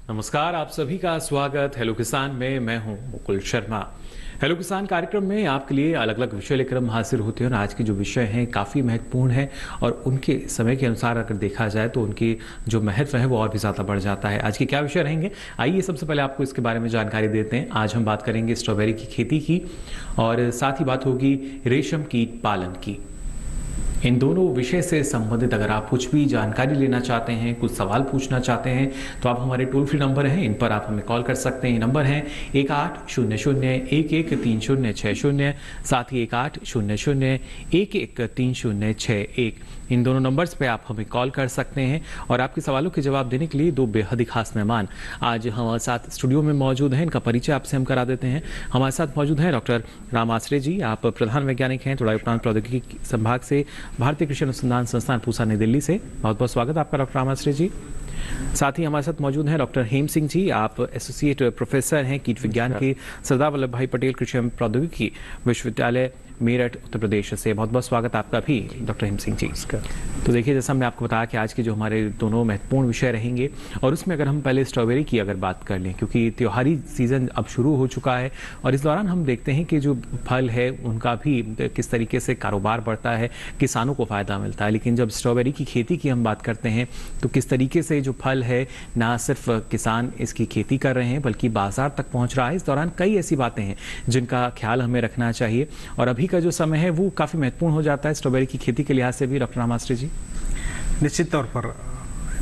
नमस्कार, आप सभी का स्वागत हेलो किसान में। मैं हूं मुकुल शर्मा। हेलो किसान कार्यक्रम में आपके लिए अलग अलग विषय लेकर हम हाजिर होते हैं और आज के जो विषय हैं काफ़ी महत्वपूर्ण है और उनके समय के अनुसार अगर देखा जाए तो उनकी जो महत्व है वो और भी ज़्यादा बढ़ जाता है। आज के क्या विषय रहेंगे, आइए सबसे पहले आपको इसके बारे में जानकारी देते हैं। आज हम बात करेंगे स्ट्रॉबेरी की खेती की और साथ ही बात होगी रेशम कीट पालन की। इन दोनों विषय से संबंधित अगर आप कुछ भी जानकारी लेना चाहते हैं, कुछ सवाल पूछना चाहते हैं तो आप हमारे टोल फ्री नंबर हैं, इन पर आप हमें कॉल कर सकते हैं। नंबर है 1800-113060, साथ ही 1800-113061। इन दोनों नंबर्स पे आप हमें कॉल कर सकते हैं और आपके सवालों के जवाब देने के लिए दो बेहद ही खास मेहमान आज हमारे साथ स्टूडियो में मौजूद हैं। इनका परिचय आपसे हम करा देते हैं। हमारे साथ मौजूद हैं डॉक्टर राम आश्रय जी, आप प्रधान वैज्ञानिक हैं तोड़ाई उपरांत प्रौद्योगिकी संभाग से, भारतीय कृषि अनुसंधान संस्थान पूसा नई दिल्ली से। बहुत बहुत स्वागत आपका डॉक्टर राम आश्रय जी। साथ ही हमारे साथ मौजूद हैं डॉक्टर हेम सिंह जी, आप एसोसिएट प्रोफेसर हैं कीट विज्ञान के सरदार वल्लभ भाई पटेल कृषि एवं प्रौद्योगिकी विश्वविद्यालय मेरठ उत्तर प्रदेश से। बहुत बहुत स्वागत आपका भी डॉक्टर हेम सिंह जी। तो देखिए, जैसा हमने आपको बताया कि आज के जो हमारे दोनों महत्वपूर्ण विषय रहेंगे और उसमें अगर हम पहले स्ट्रॉबेरी की अगर बात कर लें, क्योंकि त्योहारी सीजन अब शुरू हो चुका है और इस दौरान हम देखते हैं कि जो फल है उनका भी किस तरीके से कारोबार बढ़ता है, किसानों को फायदा मिलता है। लेकिन जब स्ट्रॉबेरी की खेती की हम बात करते हैं तो किस तरीके से जो फल है ना सिर्फ किसान इसकी खेती कर रहे हैं बल्कि बाजार तक पहुंच रहा है। इस दौरान कई ऐसी बातें हैं जिनका ख्याल हमें रखना चाहिए और अभी का जो समय है वो काफी महत्वपूर्ण हो जाता है स्ट्रॉबेरी की खेती के लिहाज से भी। डॉक्टर रामाश्री जी, निश्चित तौर पर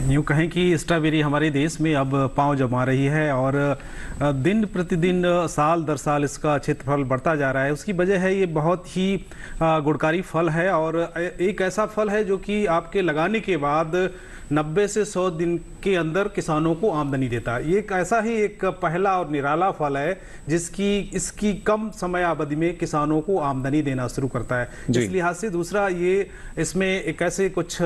यूँ कहें कि स्ट्रॉबेरी हमारे देश में अब पांव जमा रही है और दिन प्रतिदिन साल दर साल इसका क्षेत्रफल बढ़ता जा रहा है। उसकी वजह है ये बहुत ही गुणकारी फल है और एक ऐसा फल है जो कि आपके लगाने के बाद 90 से 100 दिन के अंदर किसानों को आमदनी देता है। ये एक ऐसा ही एक पहला और निराला फल है इसकी कम समय अवधि में किसानों को आमदनी देना शुरू करता है। इस लिहाज से दूसरा, ये इसमें एक ऐसे कुछ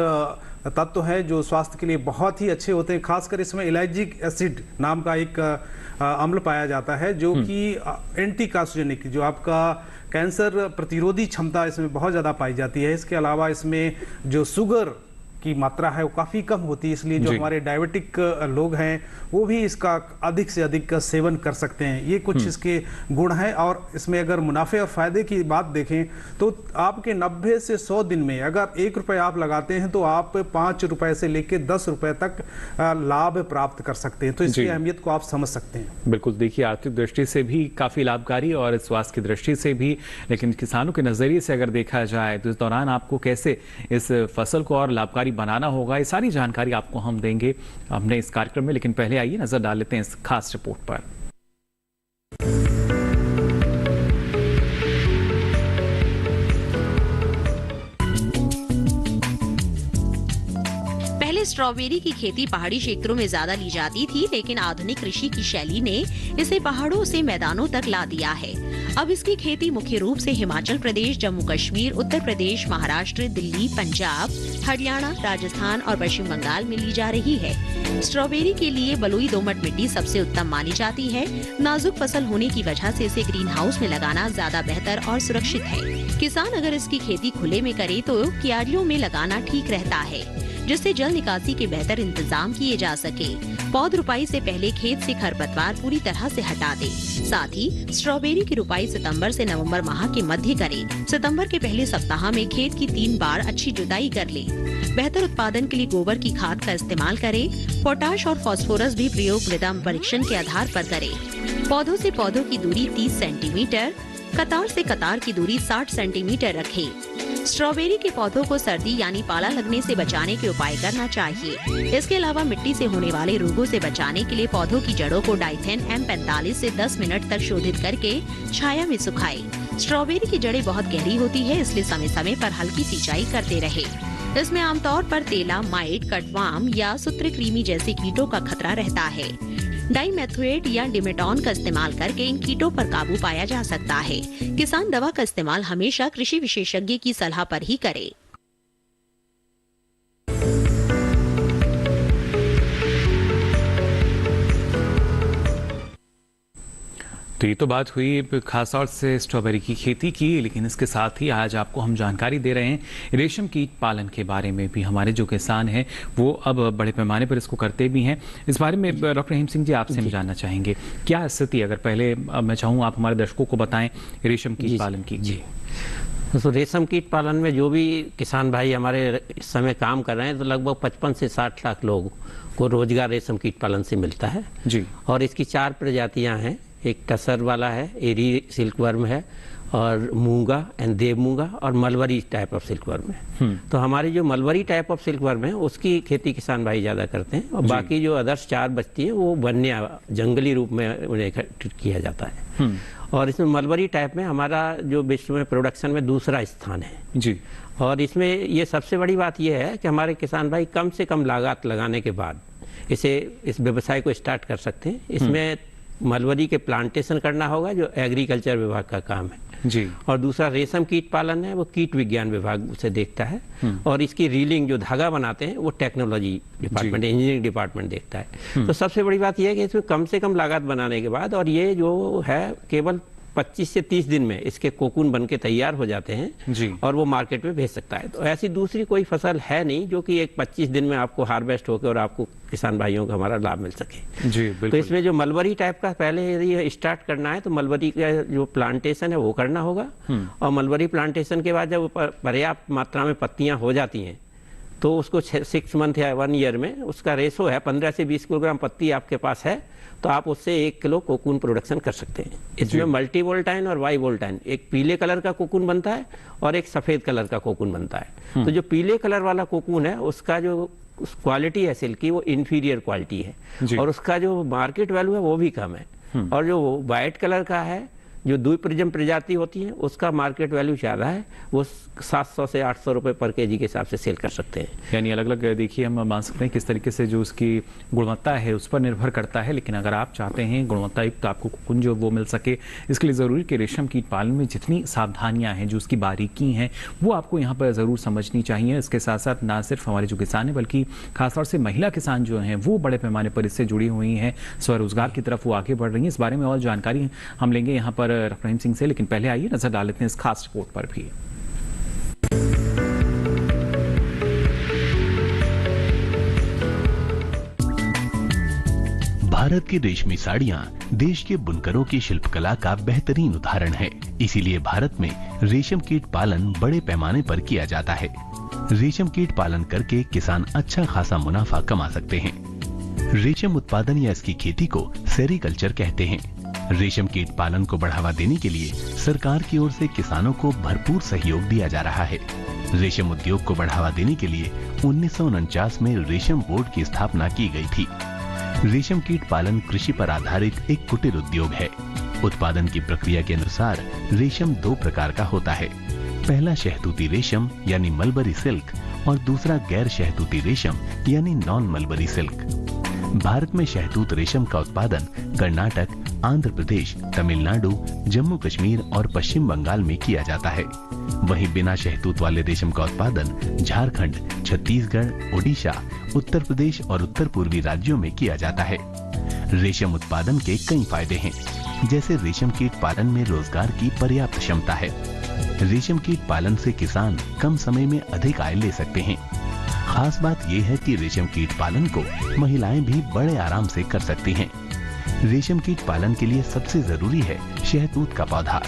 तत्व है जो स्वास्थ्य के लिए बहुत ही अच्छे होते हैं। खासकर इसमें इलायजिक एसिड नाम का एक अम्ल पाया जाता है जो कि एंटी कार्सिनोजेनिक, जो आपका कैंसर प्रतिरोधी क्षमता इसमें बहुत ज़्यादा पाई जाती है। इसके अलावा इसमें जो शुगर की मात्रा है वो काफ़ी कम होती है, इसलिए जो हमारे डायबिटिक लोग हैं वो भी इसका अधिक से अधिक सेवन कर सकते हैं। ये कुछ इसके गुण हैं और इसमें अगर मुनाफे और फायदे की बात देखें तो आपके 90 से 100 दिन में अगर 1 रुपये आप लगाते हैं तो आप 5 रुपये से लेकर 10 रुपये तक लाभ प्राप्त कर सकते हैं। तो इसकी अहमियत को आप समझ सकते हैं। बिल्कुल, देखिए आर्थिक दृष्टि से भी काफ़ी लाभकारी और स्वास्थ्य की दृष्टि से भी, लेकिन किसानों के नज़रिए से अगर देखा जाए तो इस दौरान आपको कैसे इस फसल को और लाभकारी बनाना होगा, ये सारी जानकारी आपको हम देंगे हमने इस कार्यक्रम में। लेकिन पहले आइए नजर डाल लेते हैं इस खास रिपोर्ट पर। पहले स्ट्रॉबेरी की खेती पहाड़ी क्षेत्रों में ज्यादा ली जाती थी, लेकिन आधुनिक कृषि की शैली ने इसे पहाड़ों से मैदानों तक ला दिया है। अब इसकी खेती मुख्य रूप से हिमाचल प्रदेश, जम्मू कश्मीर, उत्तर प्रदेश, महाराष्ट्र, दिल्ली, पंजाब, हरियाणा, राजस्थान और पश्चिम बंगाल में ली जा रही है। स्ट्रॉबेरी के लिए बलुई दोमट मिट्टी सबसे उत्तम मानी जाती है। नाजुक फसल होने की वजह से इसे ग्रीन हाउस में लगाना ज्यादा बेहतर और सुरक्षित है। किसान अगर इसकी खेती खुले में करे तो क्यारियों में लगाना ठीक रहता है, जिससे जल निकासी के बेहतर इंतजाम किए जा सके। पौध रुपाई से पहले खेत से खरपतवार पूरी तरह से हटा दे। साथ ही स्ट्रॉबेरी की रुपाई सितंबर से नवंबर माह के मध्य करें। सितंबर के पहले सप्ताह में खेत की 3 बार अच्छी जुताई कर ले। बेहतर उत्पादन के लिए गोबर की खाद का इस्तेमाल करें। पोटाश और फास्फोरस भी प्रयोग मृदा परीक्षण के आधार पर करें। पौधों से पौधों की दूरी 30 सेंटीमीटर, कतार से कतार की दूरी 60 सेंटीमीटर रखें। स्ट्रॉबेरी के पौधों को सर्दी यानी पाला लगने से बचाने के उपाय करना चाहिए। इसके अलावा मिट्टी से होने वाले रोगों से बचाने के लिए पौधों की जड़ों को डाइथेन M45 से 10 मिनट तक शोधित करके छाया में सुखाएं। स्ट्रॉबेरी की जड़ें बहुत गहरी होती है, इसलिए समय समय पर हल्की सिंचाई करते रहे। इसमें आमतौर पर तेला, माइट, कटवार्म या सूत्रकृमि जैसे कीटों का खतरा रहता है। डाइमेथोएट या डिमेटॉन का इस्तेमाल करके इन कीटों पर काबू पाया जा सकता है। किसान दवा का इस्तेमाल हमेशा कृषि विशेषज्ञ की सलाह पर ही करे। तो ये तो बात हुई खासतौर से स्ट्रॉबेरी की खेती की, लेकिन इसके साथ ही आज आपको हम जानकारी दे रहे हैं रेशम कीट पालन के बारे में भी। हमारे जो किसान हैं वो अब बड़े पैमाने पर इसको करते भी हैं। इस बारे में डॉक्टर रहीम सिंह जी आपसे हम जानना चाहेंगे क्या स्थिति, अगर पहले मैं चाहूँ आप हमारे दर्शकों को बताएं रेशम कीट पालन की। जी, तो रेशम कीट पालन में जो भी किसान भाई हमारे इस समय काम कर रहे हैं, तो लगभग 55 से 60 लाख लोगों को रोजगार रेशम कीट पालन से मिलता है जी। और इसकी 4 प्रजातियां हैं। एक टसर वाला है, एरी सिल्क वर्म है, और मूंगा एंड देव मूंगा, और mulberry type of silk worm है। तो हमारी जो mulberry type of silk worm है उसकी खेती किसान भाई ज़्यादा करते हैं, और बाकी जो अदर्स 4 बचती हैं वो वन्य जंगली रूप में उन्हें किया जाता है। और इसमें मलबरी टाइप में हमारा जो विश्व में प्रोडक्शन में दूसरा स्थान है जी। और इसमें ये सबसे बड़ी बात यह है कि हमारे किसान भाई कम से कम लागत लगाने के बाद इस व्यवसाय को स्टार्ट कर सकते हैं। इसमें मलबरी के प्लांटेशन करना होगा, जो एग्रीकल्चर विभाग का काम है जी। और दूसरा रेशम कीट पालन है, वो कीट विज्ञान विभाग उसे देखता है। और इसकी रीलिंग जो धागा बनाते हैं वो टेक्नोलॉजी डिपार्टमेंट, इंजीनियरिंग डिपार्टमेंट देखता है। तो सबसे बड़ी बात यह है कि इसमें कम से कम लागत बनाने के बाद, और ये जो है केवल 25 से 30 दिन में इसके कोकून बन के तैयार हो जाते हैं जी। और वो मार्केट में भेज सकता है। तो ऐसी दूसरी कोई फसल है नहीं जो कि एक 25 दिन में आपको हार्वेस्ट होकर और आपको किसान भाइयों का हमारा लाभ मिल सके जी। बिल्कुल। तो इसमें जो मलबरी टाइप का पहले यदि स्टार्ट करना है तो मलबरी का जो प्लांटेशन है वो करना होगा। और मलबरी प्लांटेशन के बाद जब पर्याप्त मात्रा में पत्तियां हो जाती हैं तो उसको 6 मंथ या 1 ईयर में उसका रेशो है 15 से 20 किलोग्राम पत्ती आपके पास है तो आप उससे 1 किलो कोकून प्रोडक्शन कर सकते हैं। इसमें मल्टी वोल्टाइन और वाई वोल्टाइन, एक पीले कलर का कोकून बनता है और एक सफेद कलर का कोकून बनता है। तो जो पीले कलर वाला कोकून है उसका जो क्वालिटी है सिल्क की वो इंफीरियर क्वालिटी है और उसका जो मार्केट वैल्यू है वो भी कम है। और जो वाइट कलर का है जो द्विप्रजम प्रजाति होती है उसका मार्केट वैल्यू ज़्यादा है, वो 700 से 800 रुपये पर केजी के हिसाब से सेल कर सकते हैं। यानी अलग अलग देखिए हम मान सकते हैं किस तरीके से जो उसकी गुणवत्ता है उस पर निर्भर करता है। लेकिन अगर आप चाहते हैं गुणवत्ता युक्त तो आपको कोकून जो वो मिल सके, इसके लिए ज़रूरी कि रेशम कीट पालन में जितनी सावधानियां हैं, जो उसकी बारीकी हैं, वो आपको यहाँ पर ज़रूर समझनी चाहिए। इसके साथ साथ ना सिर्फ हमारे जो किसान हैं बल्कि खासतौर से महिला किसान जो हैं वो बड़े पैमाने पर इससे जुड़ी हुई हैं, स्वरोजगार की तरफ वो आगे बढ़ रही हैं। इस बारे में और जानकारी हम लेंगे यहाँ पर डॉक्टर रहीम सिंह से, लेकिन पहले आइए नजर डाल लेते हैं इस खास रिपोर्ट पर भी। भारत की रेशमी साड़ियाँ देश के बुनकरों की शिल्पकला का बेहतरीन उदाहरण है। इसीलिए भारत में रेशम कीट पालन बड़े पैमाने पर किया जाता है। रेशम कीट पालन करके किसान अच्छा खासा मुनाफा कमा सकते हैं। रेशम उत्पादन या इसकी खेती को सेरीकल्चर कहते हैं। रेशम कीट पालन को बढ़ावा देने के लिए सरकार की ओर से किसानों को भरपूर सहयोग दिया जा रहा है। रेशम उद्योग को बढ़ावा देने के लिए 1949 में रेशम बोर्ड की स्थापना की गई थी। रेशम कीट पालन कृषि पर आधारित एक कुटीर उद्योग है। उत्पादन की प्रक्रिया के अनुसार रेशम 2 प्रकार का होता है। पहला शहतूती रेशम यानी मलबरी सिल्क और दूसरा गैर शहतूती रेशम यानी नॉन मलबरी सिल्क। भारत में शहतूत रेशम का उत्पादन कर्नाटक, आंध्र प्रदेश, तमिलनाडु, जम्मू कश्मीर और पश्चिम बंगाल में किया जाता है। वहीं बिना शहतूत वाले रेशम का उत्पादन झारखंड, छत्तीसगढ़, ओडिशा, उत्तर प्रदेश और उत्तर पूर्वी राज्यों में किया जाता है। रेशम उत्पादन के कई फायदे हैं, जैसे रेशम कीट पालन में रोजगार की पर्याप्त क्षमता है। रेशम कीट पालन से किसान कम समय में अधिक आय ले सकते हैं। खास बात यह है कि रेशम कीट पालन को महिलाएं भी बड़े आराम से कर सकती हैं। रेशम कीट पालन के लिए सबसे जरूरी है शहतूत का पौधा।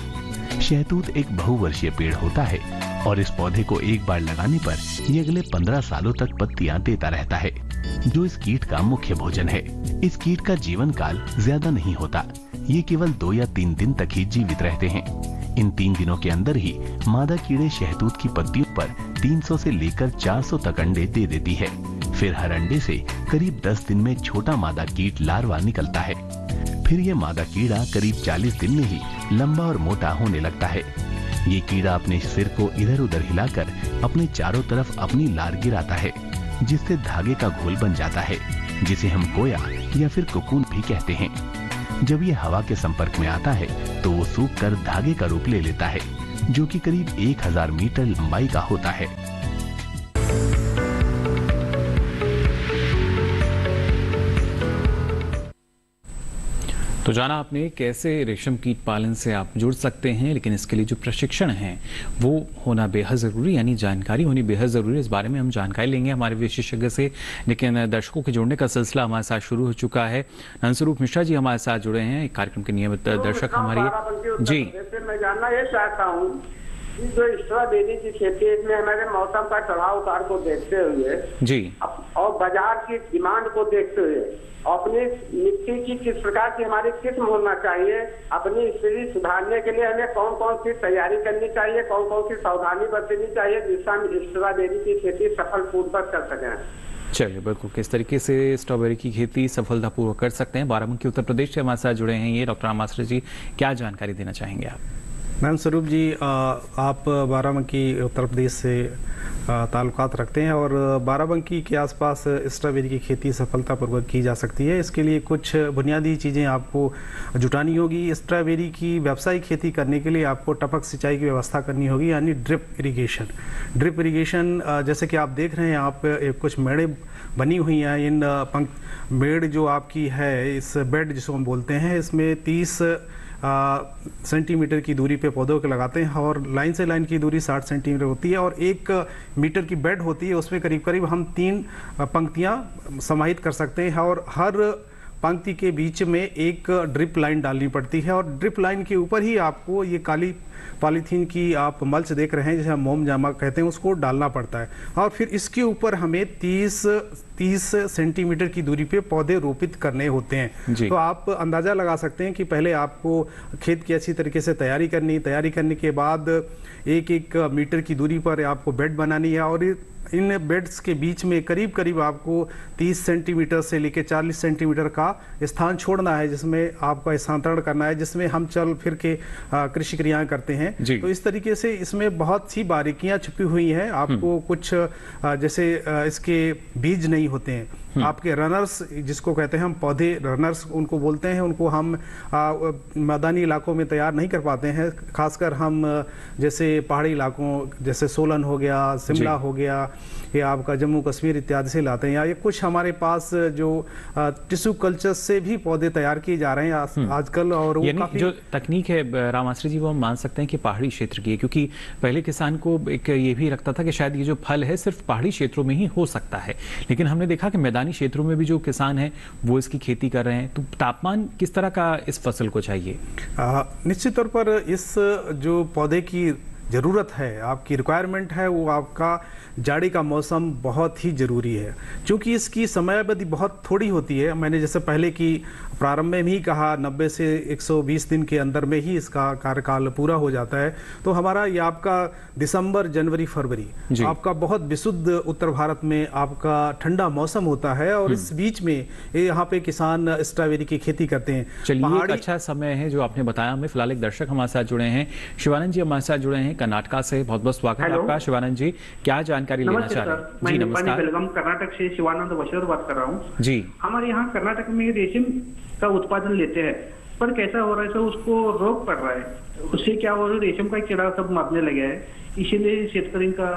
शहतूत एक बहुवर्षीय पेड़ होता है और इस पौधे को एक बार लगाने पर ये अगले 15 सालों तक पत्तियां देता रहता है, जो इस कीट का मुख्य भोजन है। इस कीट का जीवन काल ज्यादा नहीं होता, ये केवल 2 या 3 दिन तक ही जीवित रहते हैं। इन 3 दिनों के अंदर ही मादा कीड़े शहतूत की पत्तियों पर 300 से लेकर 400 तक अंडे दे देती है। फिर हर अंडे से करीब 10 दिन में छोटा मादा कीट लार्वा निकलता है। फिर ये मादा कीड़ा करीब 40 दिन में ही लंबा और मोटा होने लगता है। ये कीड़ा अपने सिर को इधर उधर हिलाकर अपने चारों तरफ अपनी लार गिराता है, जिससे धागे का घोल बन जाता है, जिसे हम कोया या फिर कोकून भी कहते हैं। जब ये हवा के संपर्क में आता है तो वो सूखकर धागे का रूप ले लेता है, जो कि करीब 1000 मीटर लंबाई का होता है। तो जाना आपने कैसे रेशम कीट पालन से आप जुड़ सकते हैं, लेकिन इसके लिए जो प्रशिक्षण है वो होना बेहद ज़रूरी, यानी जानकारी होनी बेहद ज़रूरी है। इस बारे में हम जानकारी लेंगे हमारे विशेषज्ञ से, लेकिन दर्शकों के जुड़ने का सिलसिला हमारे साथ शुरू हो चुका है। नंदस्वरूप मिश्रा जी हमारे साथ जुड़े हैं, एक कार्यक्रम के नियमित दर्शक हमारी। जी, मैं जानना ये चाहता हूँ कि जो स्ट्रॉबेरी की खेती है, इसमें हमारे मौसम का चढ़ाव उतार को देखते हुए जी, और बाजार की डिमांड को देखते हुए अपनी मिट्टी की किस प्रकार की हमारी किस्म होना चाहिए, अपनी स्थिति सुधारने के लिए हमें कौन कौन सी तैयारी करनी चाहिए, कौन कौन सी सावधानी बरतनी चाहिए, जिससे हम स्ट्रॉबेरी की खेती सफलपूर्वक कर सकें। चलिए, बिल्कुल किस तरीके से स्ट्रॉबेरी की खेती सफलतापूर्वक कर सकते हैं। बाराबंकी उत्तर प्रदेश से हमारे साथ जुड़े हैं ये डॉक्टर आमाश्रे जी, क्या जानकारी देना चाहेंगे आप? नंदस्वरूप जी, आप बाराबंकी उत्तर प्रदेश से ताल्लुकात रखते हैं और बाराबंकी के आसपास स्ट्रॉबेरी की खेती सफलतापूर्वक की जा सकती है। इसके लिए कुछ बुनियादी चीज़ें आपको जुटानी होगी। स्ट्रॉबेरी की व्यावसायिक खेती करने के लिए आपको टपक सिंचाई की व्यवस्था करनी होगी, यानी ड्रिप इरिगेशन। ड्रिप इरिगेशन जैसे कि आप देख रहे हैं, आप कुछ मेड़े बनी हुई हैं। इन मेड़ जो आपकी है, इस बेड जिसको हम बोलते हैं, इसमें 30 सेंटीमीटर की दूरी पे पौधों के लगाते हैं और लाइन से लाइन की दूरी 60 सेंटीमीटर होती है और 1 मीटर की बेड होती है। उसमें करीब करीब हम 3 पंक्तियां समाहित कर सकते हैं और हर पंक्ति के बीच में एक ड्रिप लाइन डालनी पड़ती है और ड्रिप लाइन के ऊपर ही आपको ये काली पॉलीथीन की आप मल्च देख रहे हैं, जिसे हम मोम जामा कहते हैं, उसको डालना पड़ता है और फिर इसके ऊपर हमें 30 सेंटीमीटर की दूरी पे पौधे रोपित करने होते हैं। तो आप अंदाजा लगा सकते हैं कि पहले आपको खेत की अच्छी तरीके से तैयारी करने के बाद 1-1 मीटर की दूरी पर आपको बेड बनानी है और इन बेड्स के बीच में करीब करीब आपको 30 सेंटीमीटर से लेकर 40 सेंटीमीटर का स्थान छोड़ना है, जिसमें आपका स्थानांतरण करना है, जिसमें हम चल फिर के कृषि क्रियाएं करते हैं। तो इस तरीके से इसमें बहुत सी बारीकियां छुपी हुई हैं। आपको कुछ जैसे इसके बीज नहीं होते हैं, आपके रनर्स जिसको कहते हैं हम, पौधे रनर्स उनको बोलते हैं, उनको हम मैदानी इलाकों में तैयार नहीं कर पाते हैं। खासकर हम जैसे पहाड़ी इलाकों जैसे सोलन हो गया, शिमला हो गया, या आपका जम्मू कश्मीर इत्यादि से लाते हैं। या ये कुछ हमारे पास जो टिश्यू कल्चर से भी पौधे तैयार किए जा रहे हैं आजकल, और वो काफी जो तकनीक है रामाश्री जी, वो हम मान सकते हैं कि पहाड़ी क्षेत्र की है, क्योंकि पहले किसान को एक ये भी लगता था कि शायद ये जो फल है सिर्फ पहाड़ी क्षेत्रों में ही हो सकता है, लेकिन हमने देखा कि मैदानी क्षेत्रों में भी जो किसान हैं वो इसकी खेती कर रहे हैं। तो तापमान किस तरह का इस फसल को चाहिए? निश्चित तौर पर इस जो पौधे की ज़रूरत है, आपकी रिक्वायरमेंट है, वो आपका जाड़ी का मौसम बहुत ही ज़रूरी है, क्योंकि इसकी समयावधि बहुत थोड़ी होती है। मैंने जैसे पहले की प्रारंभ में ही कहा, 90 से 120 दिन के अंदर में ही इसका कार्यकाल पूरा हो जाता है। तो हमारा ये आपका दिसंबर, जनवरी, फरवरी आपका बहुत विशुद्ध उत्तर भारत में आपका ठंडा मौसम होता है और इस बीच में यहाँ पे किसान स्ट्रॉबेरी की खेती करते हैं। चलिए, एक अच्छा समय है जो आपने बताया हमें। फिलहाल एक दर्शक हमारे साथ जुड़े हैं, शिवानंद जी हमारे साथ जुड़े हैं कर्नाटका से। बहुत बहुत स्वागत है आपका शिवानंद जी, क्या जानकारी लेना चाह रहे हैं? जी नमस्कार। बेलगाम कर्नाटक से शिवानंद वशोर बात कर रहा हूँ जी। हमारे यहाँ कर्नाटक में रेशम का उत्पादन लेते हैं, पर कैसा हो रहा है सर, उसको रोग पड़ रहा है। उससे क्या हो रहा है, रेशम का कीड़ा सब मारने लगे है, इसीलिए शेतकरी का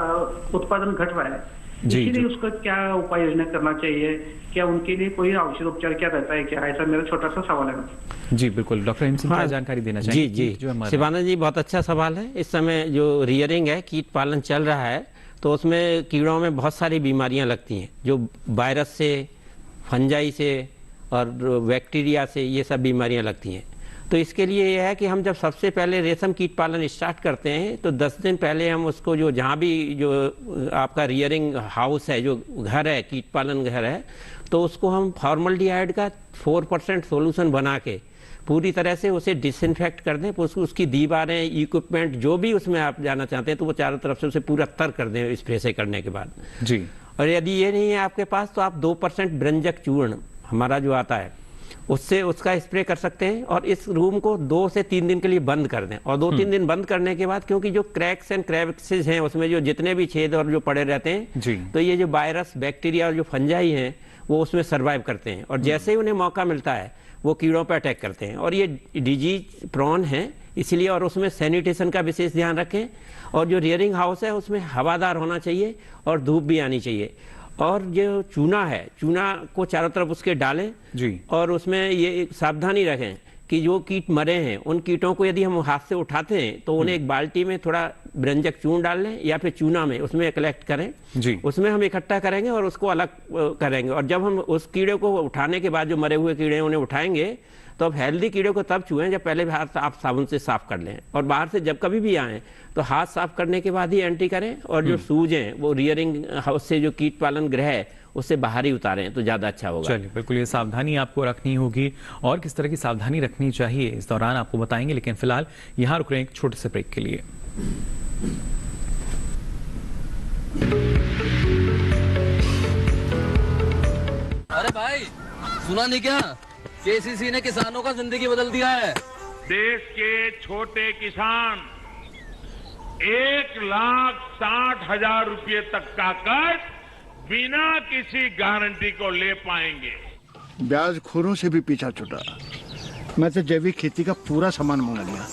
उत्पादन घट रहा है। इसीलिए उसका क्या उपाय योजना करना चाहिए, क्या उनके लिए कोई औषध उपचार क्या रहता है क्या? ऐसा मेरा छोटा सा सवाल है। जी बिल्कुल, डॉक्टर हिम सिंह क्या जानकारी देना चाहिए? जी शिवानंद जी, बहुत अच्छा सवाल है। इस समय जो रियरिंग है, कीट पालन चल रहा है, तो उसमें कीड़ों में बहुत सारी बीमारियां लगती हैं, जो वायरस से, फंजाई से और बैक्टीरिया से, ये सब बीमारियां लगती हैं। तो इसके लिए यह है कि हम जब सबसे पहले रेशम कीट पालन स्टार्ट करते हैं तो 10 दिन पहले हम उसको, जो जहाँ भी जो आपका रियरिंग हाउस है, जो घर है, कीट पालन घर है, तो उसको हम फॉर्मल्डिहाइड का 4% सोल्यूशन बना के पूरी तरह से उसे डिसइंफेक्ट कर दें। उसकी दीवारें, इक्विपमेंट जो भी उसमें आप जाना चाहते हैं, तो वो चारों तरफ से उसे पूरा तर कर दें स्प्रे से करने के बाद जी। और यदि ये नहीं है आपके पास, तो आप 2% ब्रंजक चूर्ण हमारा जो आता है, उससे उसका स्प्रे कर सकते हैं और इस रूम को 2 से 3 दिन के लिए बंद कर दें। और 2-3 दिन बंद करने के बाद, क्योंकि जो क्रैक्स एंड क्रैविसेस हैं, उसमें जो जितने भी छेद और जो पड़े रहते हैं, तो ये जो वायरस, बैक्टीरिया और जो फंजाई हैं, वो उसमें सर्वाइव करते हैं और जैसे ही उन्हें मौका मिलता है वो कीड़ों पर अटैक करते हैं। और ये डिजीज प्रोन है, इसलिए, और उसमें सैनिटेशन का विशेष ध्यान रखें। और जो रियरिंग हाउस है उसमें हवादार होना चाहिए और धूप भी आनी चाहिए। और जो चूना है, चूना को चारों तरफ उसके डालें जी। और उसमें ये सावधानी रखें कि जो कीट मरे हैं उन कीटों को यदि हम हाथ से उठाते हैं तो उन्हें एक बाल्टी में थोड़ा व्यंजक चूर्ण डाल लें या फिर चूना में उसमें कलेक्ट करें जी। उसमें हम इकट्ठा करेंगे और उसको अलग करेंगे। और जब हम उस कीड़े को उठाने के बाद जो मरे हुए कीड़े हैं उन्हें उठाएंगे तो अब हेल्दी कीड़े को तब छुएं जब पहले हाथ आप साबुन से साफ कर लें, और बाहर से जब कभी भी आएँ तो हाथ साफ करने के बाद ही एंट्री करें, और जो सूज हैं वो रियरिंग हाउस से जो कीट पालन गृह है उससे बाहर ही उतारें तो ज़्यादा अच्छा होगा। चलिए, बिल्कुल ये सावधानी आपको रखनी होगी, और किस तरह की सावधानी रखनी चाहिए इस दौरान आपको बताएंगे, लेकिन फिलहाल यहाँ रुक रहे हैं एक छोटे से ब्रेक के लिए। अरे भाई सुना नहीं क्या, केसीसी ने किसानों का जिंदगी बदल दिया है। देश के छोटे किसान 1,60,000 रुपए तक का कर्ज बिना किसी गारंटी को ले पाएंगे। ब्याज खोरों से भी पीछा छुटा। मैं तो जैविक खेती का पूरा सामान मंगा लिया,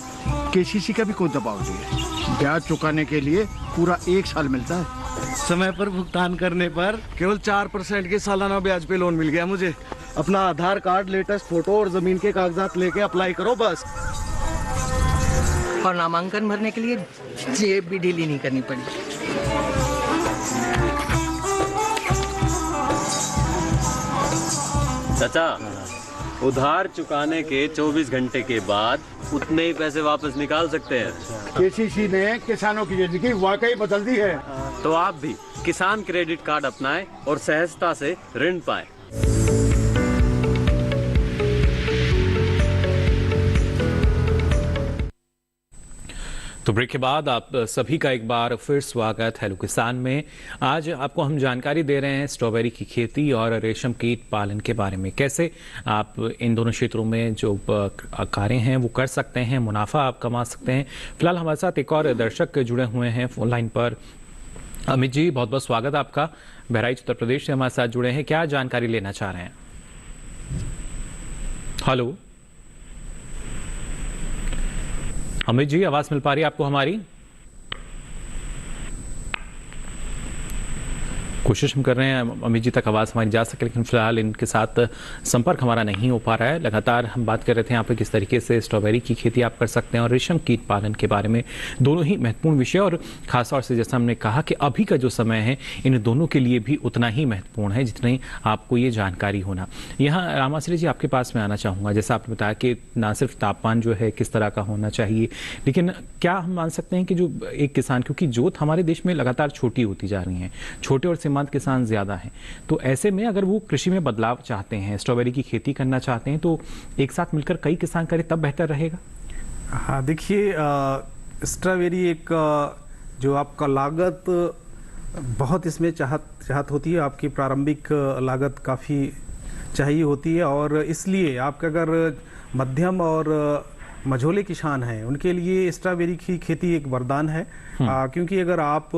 केसीसी का भी कोई दबाव नहीं है। ब्याज चुकाने के लिए पूरा 1 साल मिलता है। समय पर भुगतान करने पर केवल 4% के सालाना ब्याज पे लोन मिल गया मुझे। अपना आधार कार्ड, लेटेस्ट फोटो और जमीन के कागजात लेके अप्लाई करो बस। और नामांकन भरने के लिए जेब भी ढीली नहीं करनी पड़ी। चाचा, उधार चुकाने के 24 घंटे के बाद उतने ही पैसे वापस निकाल सकते हैं। केसीसी ने किसानों की जिंदगी वाकई बदल दी है। तो आप भी किसान क्रेडिट कार्ड अपनाएं और सहजता से ऋण पाएं। तो ब्रेक के बाद आप सभी का एक बार फिर स्वागत हेलो किसान में। आज आपको हम जानकारी दे रहे हैं स्ट्रॉबेरी की खेती और रेशम कीट पालन के बारे में, कैसे आप इन दोनों क्षेत्रों में जो कार्य हैं वो कर सकते हैं, मुनाफा आप कमा सकते हैं। फिलहाल हमारे साथ एक और दर्शक जुड़े हुए हैं फोन लाइन पर। अमित जी, बहुत बहुत स्वागत आपका, बहराइच उत्तर प्रदेश से हमारे साथ जुड़े हैं, क्या जानकारी लेना चाह रहे हैं? हेलो अमित जी, आवाज मिल पा रही है आपको हमारी? कोशिश हम कर रहे हैं अमित जी तक आवाज़ हमारी जा सके, लेकिन फिलहाल इनके साथ संपर्क हमारा नहीं हो पा रहा है। लगातार हम बात कर रहे थे यहाँ पे किस तरीके से स्ट्रॉबेरी की खेती आप कर सकते हैं और रेशम कीट पालन के बारे में, दोनों ही महत्वपूर्ण विषय, और खासतौर से जैसा हमने कहा कि अभी का जो समय है इन दोनों के लिए भी उतना ही महत्वपूर्ण है जितनी आपको ये जानकारी होना। यहाँ रामाश्री जी आपके पास में आना चाहूँगा, जैसा आपने बताया कि ना सिर्फ तापमान जो है किस तरह का होना चाहिए, लेकिन क्या हम मान सकते हैं कि जो एक किसान, क्योंकि जोत हमारे देश में लगातार छोटी होती जा रही है, छोटे और सीमांत किसान ज्यादा हैं, तो ऐसे में अगर वो कृषि में बदलाव चाहते हैं, स्ट्रॉबेरी की खेती करना चाहते हैं, तो एक साथ मिलकर कई किसान करें तब बेहतर रहेगा। हाँ, देखिए स्ट्रॉबेरी एक जो आपका लागत बहुत इसमें चाहत होती है, आपकी प्रारंभिक लागत काफ़ी चाहिए होती है, और इसलिए आपका अगर मध्यम और मझोले किसान हैं उनके लिए स्ट्रॉबेरी की खेती एक वरदान है। क्योंकि अगर आप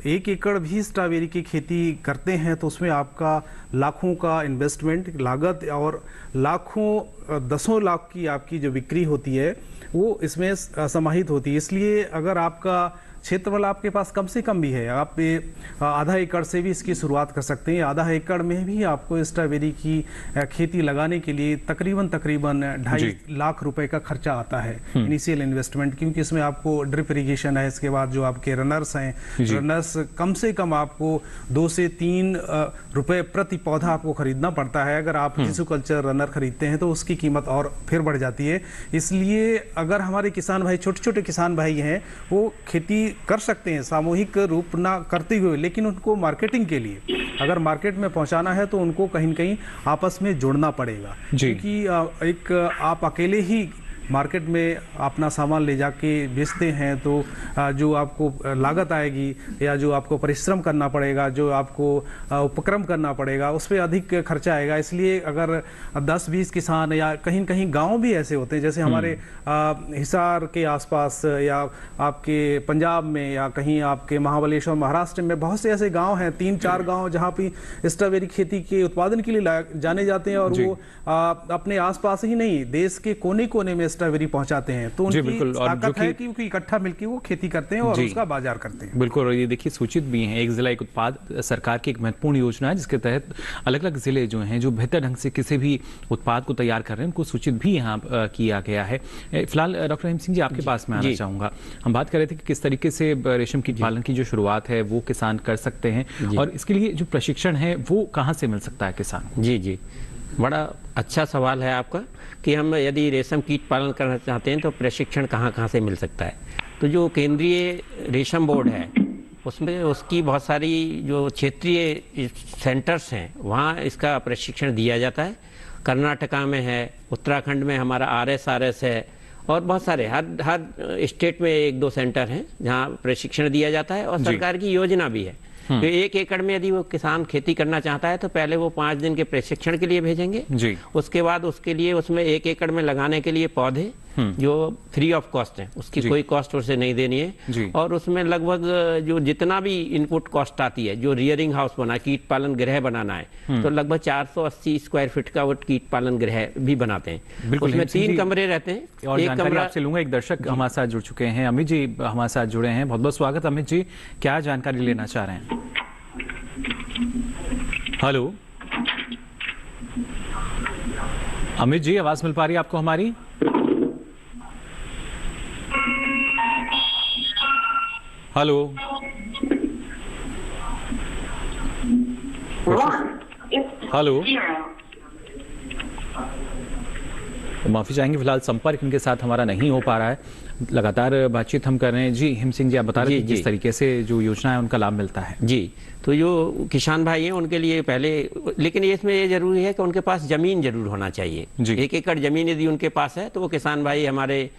1 एकड़ भी स्ट्रॉबेरी की खेती करते हैं तो उसमें आपका लाखों का इन्वेस्टमेंट लागत और लाखों 10 लाख की आपकी जो बिक्री होती है वो इसमें समाहित होती है। इसलिए अगर आपका क्षेत्रफल आपके पास कम से कम भी है, आप आधा एकड़ से भी इसकी शुरुआत कर सकते हैं। आधा एकड़ में भी आपको स्ट्रॉबेरी की खेती लगाने के लिए तकरीबन 2.5 लाख रुपए का खर्चा आता है इनिशियल इन्वेस्टमेंट, क्योंकि इसमें आपको ड्रिप इरिगेशन है, इसके बाद जो आपके रनर्स हैं, रनर्स कम से कम आपको 2 से 3 रुपए प्रति पौधा आपको खरीदना पड़ता है। अगर आप टिश्यू कल्चर रनर खरीदते हैं तो उसकी कीमत और फिर बढ़ जाती है। इसलिए अगर हमारे किसान भाई, छोटे छोटे किसान भाई हैं, वो खेती कर सकते हैं सामूहिक रूप ना करते हुए, लेकिन उनको मार्केटिंग के लिए अगर मार्केट में पहुंचाना है तो उनको कहीं न कहीं आपस में जोड़ना पड़ेगा, क्योंकि एक आप अकेले ही मार्केट में अपना सामान ले जाके बेचते हैं तो जो आपको लागत आएगी या जो आपको परिश्रम करना पड़ेगा, जो आपको उपक्रम करना पड़ेगा, उस पर अधिक खर्चा आएगा। इसलिए अगर 10-20 किसान, या कहीं कहीं गांव भी ऐसे होते हैं, जैसे हमारे हिसार के आसपास या आपके पंजाब में या कहीं आपके महाबलेश्वर महाराष्ट्र में बहुत से ऐसे गाँव हैं, 3-4 गाँव जहाँ पे स्ट्रॉबेरी खेती के उत्पादन के लिए जाने जाते हैं, और वो अपने आसपास ही नहीं देश के कोने कोने में स्ट्रॉबेरी पहुंचाते हैं, तो जी, उनकी बिल्कुल। और ताकत जो है कि- कि इकट्ठा मिलकर वो खेती करते हैं और जी। उसका बाजार करते हैं। बिल्कुल, और ये देखिए सूचित भी हैं, एक जिला एक उत्पाद सरकार की एक महत्वपूर्ण योजना है जिसके तहत अलग अलग जिले जो हैं जो बेहतर ढंग से किसी भी उत्पाद को तैयार कर रहे हैं उनको सूचित भी यहाँ किया गया है। फिलहाल डॉक्टर रहीम सिंह जी आपके पास में आना चाहूँगा। हम बात कर रहे थे कि किस तरीके से रेशम कीट पालन की जो शुरुआत है वो किसान कर सकते हैं और इसके लिए जो प्रशिक्षण है वो कहाँ से मिल सकता है किसान को? जी, बड़ा अच्छा सवाल है आपका कि हम यदि रेशम कीट पालन करना चाहते हैं तो प्रशिक्षण कहाँ कहाँ से मिल सकता है। तो जो केंद्रीय रेशम बोर्ड है उसमें उसकी बहुत सारी जो क्षेत्रीय सेंटर्स हैं वहाँ इसका प्रशिक्षण दिया जाता है। कर्नाटका में है, उत्तराखंड में हमारा RSRS है और बहुत सारे हर स्टेट में 1-2 सेंटर हैं जहाँ प्रशिक्षण दिया जाता है और सरकार की योजना भी है। तो 1 एकड़ में यदि वो किसान खेती करना चाहता है तो पहले वो 5 दिन के प्रशिक्षण के लिए भेजेंगे जी। उसके बाद उसके लिए उसमें 1 एकड़ में लगाने के लिए पौधे जो फ्री ऑफ कॉस्ट है, उसकी कोई कॉस्ट उसे नहीं देनी है और उसमें लगभग जो जितना भी इनपुट कॉस्ट आती है, जो रियरिंग हाउस बना, कीट पालन गृह बनाना है तो लगभग 480 स्क्वायर फीट का वो कीट पालन गृह भी बनाते हैं। उसमें 3 कमरे रहते हैं। और एक जानकारी कमरा आपसे लूंगा, एक दर्शक हमारे साथ जुड़ चुके हैं, अमित जी हमारे साथ जुड़े हैं। बहुत बहुत स्वागत अमित जी, क्या जानकारी लेना चाह रहे हैं? हेलो अमित जी, आवाज मिल पा रही है आपको हमारी? हेलो हेलो, माफी चाहेंगे, फिलहाल संपर्क इनके साथ हमारा नहीं हो पा रहा है। लगातार बातचीत हम कर रहे हैं। जी हिम सिंह जी, आप बता रहे थे किस तरीके से जो योजना है उनका लाभ मिलता है। जी, तो जो किसान भाई हैं उनके लिए पहले, लेकिन इसमें ये जरूरी है कि उनके पास जमीन जरूर होना चाहिए। 1 एकड़ जमीन यदि उनके पास है तो वो किसान भाई हमारे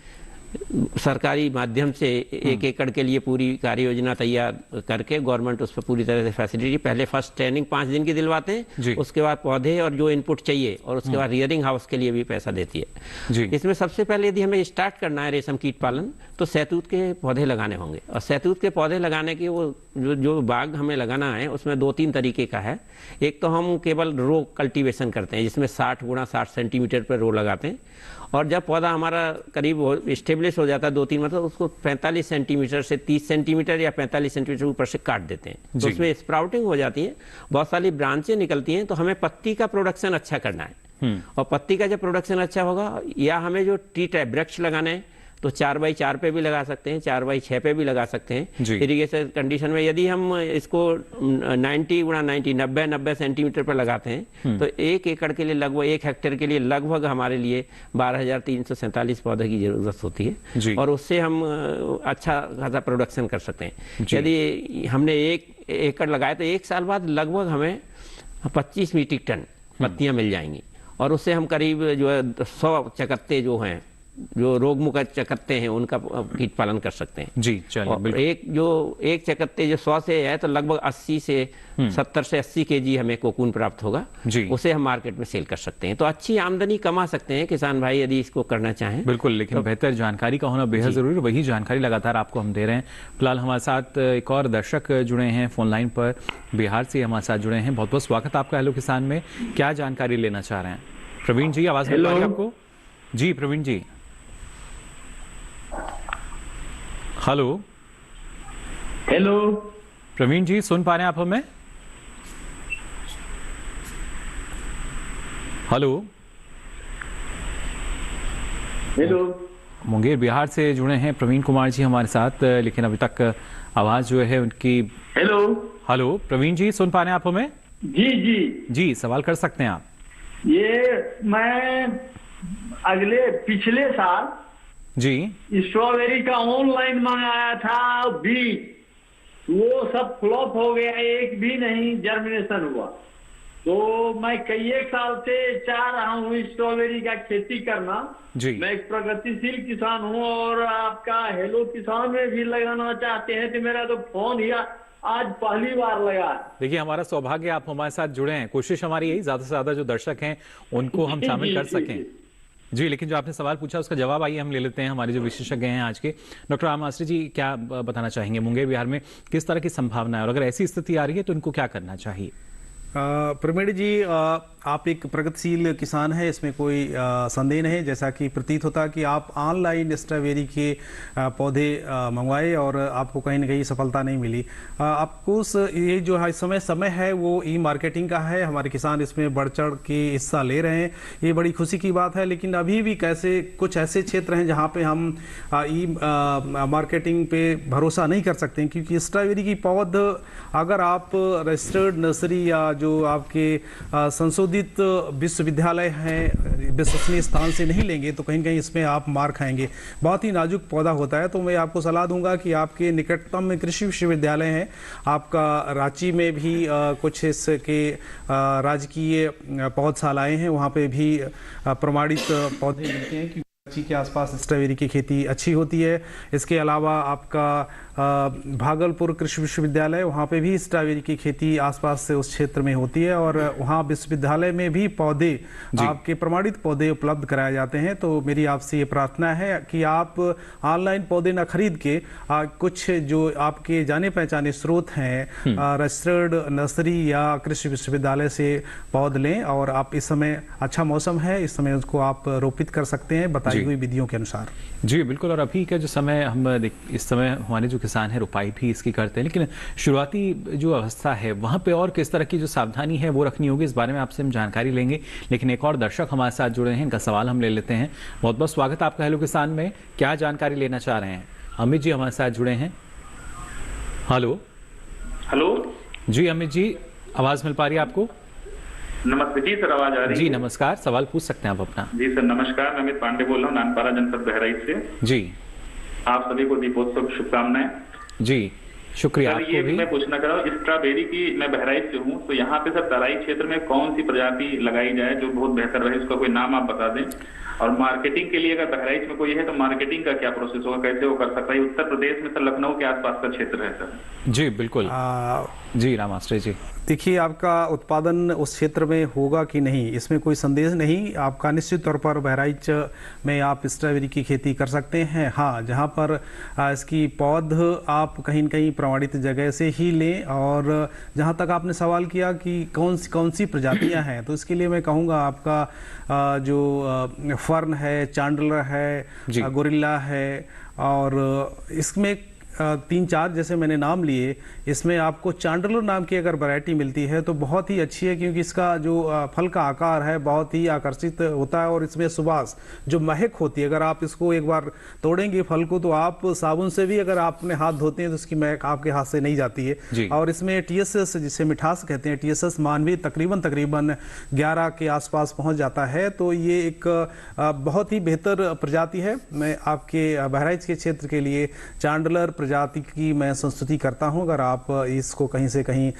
सरकारी माध्यम से 1 एकड़ के लिए पूरी कार्य योजना तैयार करके गवर्नमेंट उस पर पूरी तरह से फैसिलिटी, पहले फर्स्ट ट्रेनिंग 5 दिन की दिलवाते हैं, उसके बाद पौधे और जो इनपुट चाहिए और उसके बाद रियरिंग हाउस के लिए भी पैसा देती है। इसमें सबसे पहले यदि हमें स्टार्ट करना है रेशम कीट पालन तो सहतूत के पौधे लगाने होंगे और सहतूत के पौधे लगाने की वो जो बाग हमें लगाना है उसमें 2-3 तरीके का है। एक तो हम केवल रो कल्टीवेशन करते हैं जिसमें 60 × 60 सेंटीमीटर पर रो लगाते हैं और जब पौधा हमारा करीब स्टेब्लिश हो जाता है 2-3 मतलब उसको 45 सेंटीमीटर से 30 सेंटीमीटर या 45 सेंटीमीटर ऊपर से काट देते हैं तो उसमें स्प्राउटिंग हो जाती है, बहुत सारी ब्रांचें निकलती हैं। तो हमें पत्ती का प्रोडक्शन अच्छा करना है और पत्ती का जब प्रोडक्शन अच्छा होगा या हमें जो ट्री टाइप वृक्ष लगाने हैं तो 4x4 पे भी लगा सकते हैं, 4x6 पे भी लगा सकते हैं। इरिगेशन कंडीशन में यदि हम इसको 90 × 90 सेंटीमीटर पर लगाते हैं तो 1 एकड़ के लिए लगभग 1 हेक्टेयर के लिए लगभग हमारे लिए 12,347 पौधे की जरूरत होती है और उससे हम अच्छा खासा प्रोडक्शन कर सकते हैं। यदि हमने 1 एकड़ लगाया तो 1 साल बाद लगभग हमें 25 मीट्रिक टन पत्तियां मिल जाएंगी और उससे हम करीब जो है 100 चकत्ते जो हैं जो रोग मुक्त चकत्ते हैं उनका कीट पालन कर सकते हैं। जी चलिए, एक चकत्ते जो 100 से है तो लगभग 70 से 80 kg हमें कोकून प्राप्त होगा, उसे हम मार्केट में सेल कर सकते हैं। तो अच्छी आमदनी कमा सकते हैं किसान भाई यदि इसको करना चाहें। बिल्कुल, लेकिन तो बेहतर जानकारी का होना बेहद जरूरी है, वही जानकारी लगातार आपको हम दे रहे हैं। फिलहाल हमारे साथ एक और दर्शक जुड़े हैं फोन लाइन पर, बिहार से हमारे साथ जुड़े हैं। बहुत बहुत स्वागत आपका हेलो किसान में, क्या जानकारी लेना चाह रहे हैं? प्रवीण जी, आवाज मिल रही है आपको? जी प्रवीण जी, हेलो हेलो प्रवीण जी, सुन पा रहे हैं आप हमें? हेलो हेलो, मुंगेर बिहार से जुड़े हैं प्रवीण कुमार जी हमारे साथ, लेकिन अभी तक आवाज जो है उनकी। हेलो हेलो प्रवीण जी, सुन पा रहे हैं आप हमें? जी, सवाल कर सकते हैं आप। ये मैं पिछले साल स्ट्रॉबेरी का ऑनलाइन मंगाया था बीज, वो सब फ्लॉप हो गया, एक भी नहीं जर्मिनेशन हुआ। तो मैं कई एक साल से चाह रहा हूँ स्ट्रॉबेरी का खेती करना। मैं एक प्रगतिशील किसान हूँ और आपका हेलो किसान में भी लगाना चाहते हैं तो मेरा तो फोन ही आज पहली बार लगा। देखिए, हमारा सौभाग्य आप हमारे साथ जुड़े हैं। कोशिश हमारी यही ज्यादा से ज्यादा जो दर्शक हैं उनको हम शामिल कर सकें। जी, लेकिन जो आपने सवाल पूछा उसका जवाब आइए हम ले लेते हैं। हमारे जो विशेषज्ञ हैं आज के, डॉक्टर राम मास्टर जी, क्या बताना चाहेंगे मुंगेर बिहार में किस तरह की संभावना है और अगर ऐसी स्थिति आ रही है तो इनको क्या करना चाहिए? प्रवीण जी, आप एक प्रगतिशील किसान हैं, इसमें कोई संदेह नहीं। जैसा कि प्रतीत होता कि आप ऑनलाइन स्ट्रॉबेरी के पौधे मंगवाए और आपको कहीं ना कहीं सफलता नहीं मिली। आपको ये जो है समय है वो ई मार्केटिंग का है, हमारे किसान इसमें बढ़ चढ़ के हिस्सा ले रहे हैं, ये बड़ी खुशी की बात है। लेकिन अभी भी कुछ ऐसे क्षेत्र हैं जहाँ पे हम ई मार्केटिंग पे भरोसा नहीं कर सकते, क्योंकि स्ट्रॉबेरी की पौध अगर आप रजिस्टर्ड नर्सरी या जो आपके संशोधित विश्वविद्यालय हैं, विश्वसनीय स्थान से नहीं लेंगे तो कहीं न कहीं इसमें आप मार खाएंगे। बहुत ही नाजुक पौधा होता है। तो मैं आपको सलाह दूंगा कि आपके निकटतम कृषि विश्वविद्यालय हैं, आपका रांची में भी कुछ इसके राजकीय पौधशालाएं हैं, वहाँ पे भी प्रमाणित पौधे मिलते हैं, क्योंकि रांची के आसपास स्ट्रॉबेरी की खेती अच्छी होती है। इसके अलावा आपका भागलपुर कृषि विश्वविद्यालय, वहाँ पे भी स्ट्रॉबेरी की खेती आसपास से उस क्षेत्र में होती है और वहाँ विश्वविद्यालय में भी पौधे, आपके प्रमाणित पौधे उपलब्ध कराए जाते हैं। तो मेरी आपसे ये प्रार्थना है कि आप ऑनलाइन पौधे न खरीद के कुछ जो आपके जाने पहचाने स्रोत हैं, रजिस्टर्ड नर्सरी या कृषि विश्वविद्यालय से पौध लें। और आप इस समय अच्छा मौसम है, इस समय उसको आप रोपित कर सकते हैं बताई हुई विधियों के अनुसार। जी बिल्कुल। और अभी का जो समय इस समय हमारे जो किसान है रुपाई भी इसकी करते हैं, लेकिन शुरुआती जो अवस्था है वहां पे और किस तरह की जो सावधानी है वो रखनी होगी, इस बारे में आपसे हम जानकारी लेंगे। लेकिन एक और दर्शक हमारे साथ जुड़े हैं, इनका सवाल हम ले लेते हैं। बहुत बहुत स्वागत आपका हेलो किसान में, क्या जानकारी लेना चाह रहे हैं? अमित जी हमारे साथ जुड़े हैं। हेलो जी अमित जी, आवाज मिल पा रही है आपको? नमस्ते जी सर, आवाज आ रही है? जी नमस्कार, सवाल पूछ सकते हैं आप अपना। जी सर नमस्कार, मैं अमित पांडे बोल रहा हूँ, नानपारा जनपद बहराइच से। जी आप सभी को दीपोत्सव शुभकामनाएं। जी शुक्रिया। सर ये मैं पूछना चाह रहा हूँ, स्ट्रॉबेरी की, मैं बहराइच से हूँ, तो यहाँ पे सर तराई क्षेत्र में कौन सी प्रजाति लगाई जाए जो बहुत बेहतर रहे, उसका कोई नाम आप बता दें। और मार्केटिंग के लिए अगर बहराइच में कोई है तो मार्केटिंग का क्या प्रोसेस होगा, कैसे वो कर सकता है? उत्तर प्रदेश में सर लखनऊ के आसपास का क्षेत्र है सर। जी बिल्कुल। जी रामाश्रय जी, देखिए आपका उत्पादन उस क्षेत्र में होगा कि नहीं, इसमें कोई संदेह नहीं। आपका निश्चित तौर पर बहराइच में आप स्ट्रॉबेरी की खेती कर सकते हैं। हाँ, जहाँ पर इसकी पौध आप कहीं न कहीं प्रमाणित जगह से ही लें। और जहाँ तक आपने सवाल किया कि कौन सी प्रजातियाँ हैं, तो इसके लिए मैं कहूँगा आपका जो फर्न है, चांडलर है, गोरिल्ला है, और इसमें 3-4 जैसे मैंने नाम लिए, इसमें आपको चांडलर नाम की अगर वैरायटी मिलती है तो बहुत ही अच्छी है, क्योंकि इसका जो फल का आकार है बहुत ही आकर्षित होता है और इसमें सुबास जो महक होती है, अगर आप इसको एक बार तोड़ेंगे फल को तो आप साबुन से भी अगर आप अपने हाथ धोते हैं तो उसकी महक आपके हाथ से नहीं जाती है। और इसमें TSS जिसे मिठास कहते हैं, TSS मान भी तकरीबन 11 के आसपास पहुँच जाता है। तो ये एक बहुत ही बेहतर प्रजाति है। मैं आपके बहराइच के क्षेत्र के लिए चांडलर प्रजाति की मैं संस्तुति करता हूं। अगर आप इसको कहीं से कहीं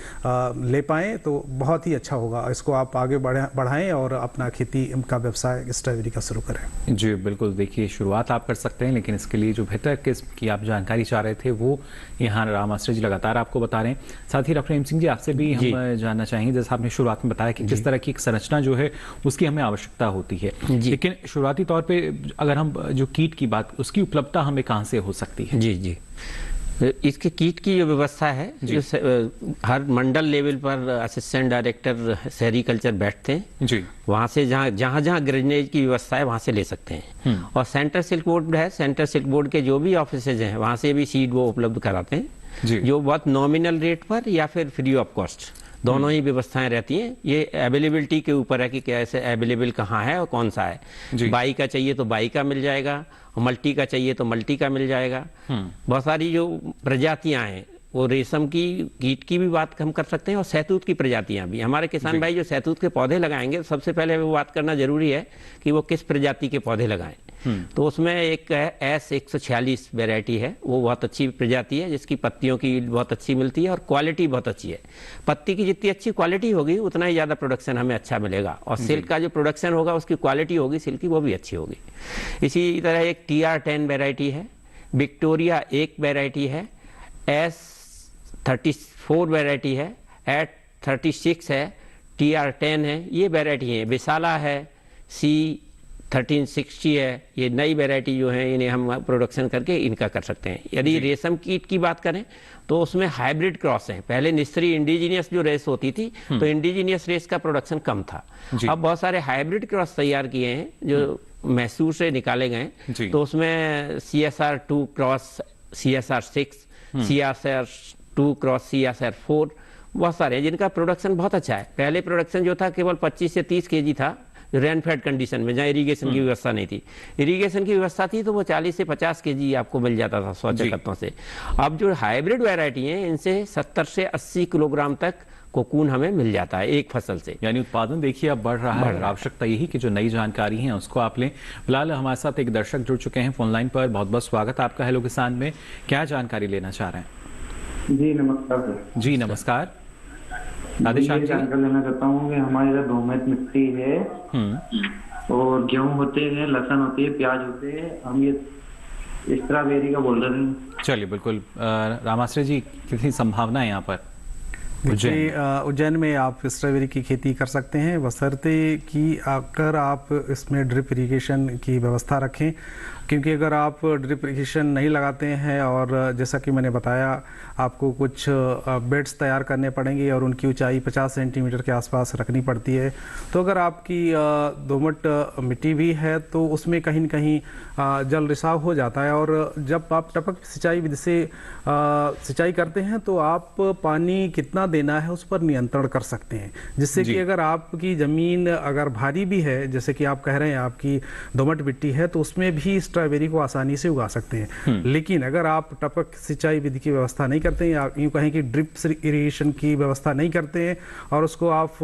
ले पाएं तो बहुत ही अच्छा होगा। इसको आप आगे बढ़ाएं और अपना खेती का व्यवसाय स्ट्रॉबेरी का शुरू करें। जी बिल्कुल। देखिए शुरुआत आप कर सकते हैं, लेकिन इसके लिए जो बेहतर किस्म की आप जानकारी चाह रहे थे वो यहाँ रामाश्रय जी लगातार आपको बता रहे हैं। साथ ही डॉक्टर सिंह जी आपसे भी हम जानना चाहेंगे, जैसा आपने शुरुआत में बताया कि किस तरह की एक संरचना जो है उसकी हमें आवश्यकता होती है, लेकिन शुरुआती तौर पर अगर हम जो कीट की बात, उसकी उपलब्धता हमें कहाँ से हो सकती है? जी इसके कीट की जो व्यवस्था है, जो हर मंडल लेवल पर असिस्टेंट डायरेक्टर सेरिकल्चर बैठते हैं जी, वहाँ से जहाँ ग्रेनेज की व्यवस्था है वहाँ से ले सकते हैं। और सेंटर सिल्क बोर्ड है, सेंटर सिल्क बोर्ड के जो भी ऑफिसेज हैं वहाँ से भी सीड वो उपलब्ध कराते हैं, जो बहुत नॉमिनल रेट पर या फिर फ्री ऑफ कॉस्ट, दोनों ही व्यवस्थाएं रहती हैं। ये अवेलेबिलिटी के ऊपर है कि कैसे अवेलेबल कहाँ है और कौन सा है। बाई का चाहिए तो बाई का मिल जाएगा, मल्टी का चाहिए तो मल्टी का मिल जाएगा। बहुत सारी जो प्रजातियां हैं, वो रेशम की कीट की भी बात हम कर सकते हैं और सहतूत की प्रजातियां भी। हमारे किसान भाई जो सहतूत के पौधे लगाएंगे, सबसे पहले वो बात करना जरूरी है कि वो किस प्रजाति के पौधे लगाएं। तो उसमें एक S146 वैरायटी है, वो बहुत अच्छी प्रजाति है, जिसकी पत्तियों की बहुत अच्छी मिलती है और क्वालिटी बहुत अच्छी है। पत्ती की जितनी अच्छी क्वालिटी होगी उतना ही ज़्यादा प्रोडक्शन हमें अच्छा मिलेगा, और सिल्क का जो प्रोडक्शन होगा उसकी क्वालिटी होगी सिल्क की, वो भी अच्छी होगी। इसी तरह एक TR10 वैरायटी है, विक्टोरिया एक वैरायटी है, S34 वैरायटी है, S36 है, TR10 है, ये वैरायटी है। विशाला है, C 1360 है, ये नई वैरायटी जो है इन्हें हम प्रोडक्शन करके इनका कर सकते हैं। यदि रेशम कीट की बात करें तो उसमें हाइब्रिड क्रॉस है। पहले निस्त्री इंडिजीनियस जो रेस होती थी तो इंडिजीनियस रेस का प्रोडक्शन कम था। अब बहुत सारे हाइब्रिड क्रॉस तैयार किए हैं जो मैसूर से निकाले गए। तो उसमें CSR2 cross CSR6, CSR2 cross CSR4 बहुत सारे हैं जिनका प्रोडक्शन बहुत अच्छा है। पहले प्रोडक्शन जो था केवल 25 से 30 kg था रेन फेड कंडीशन में, जहाँ इरिगेशन की व्यवस्था नहीं थी। इरिगेशन की व्यवस्था थी तो वो 40 से 50 kg आपको मिल जाता था स्वच्छ तत्वों से। अब जो हाइब्रिड वैरायटी है इनसे 70 से 80 किलोग्राम तक कोकून हमें मिल जाता है एक फसल से। यानी उत्पादन देखिए अब बढ़ रहा है। आवश्यकता यही कि जो नई जानकारी है उसको आप लें। फिलहाल हमारे साथ एक दर्शक जुड़ चुके हैं फोन लाइन पर। बहुत बहुत स्वागत आपका हेलो किसान में। क्या जानकारी लेना चाह रहे हैं? जी नमस्कार। जी नमस्कार। जानकारी लेना चाहता हूँ कि हमारे इधर दोमट मिट्टी है और गेहूं होते हैं, लहसुन होती है, प्याज होते हैं, हम ये स्ट्रॉबेरी का बोल रहे हैं। चलिए बिल्कुल रामाश्री जी, कितनी संभावना है यहाँ पर? उज्जैन में आप स्ट्रॉबेरी की खेती कर सकते हैं बशर्ते कि अगर आप इसमें ड्रिप इरिगेशन की व्यवस्था रखें, क्योंकि अगर आप ड्रिप इरिगेशन नहीं लगाते हैं और जैसा कि मैंने बताया आपको कुछ बेड्स तैयार करने पड़ेंगे और उनकी ऊंचाई 50 सेंटीमीटर के आसपास रखनी पड़ती है। तो अगर आपकी दोमट मिट्टी भी है तो उसमें कहीं न कहीं जल रिसाव हो जाता है। और जब आप टपक सिंचाई विधि से सिंचाई करते हैं तो आप पानी कितना देना है उस पर नियंत्रण कर सकते हैं, जिससे कि अगर आपकी ज़मीन अगर भारी भी है, जैसे कि आप कह रहे हैं आपकी दोमट मिट्टी है, तो उसमें भी स्ट्रॉबेरी को आसानी से उगा सकते हैं। लेकिन अगर आप टपक सिंचाई विधि की व्यवस्था नहीं करते हैं, यूँ कहें कि ड्रिप इरिगेशन की व्यवस्था नहीं करते हैं और उसको आप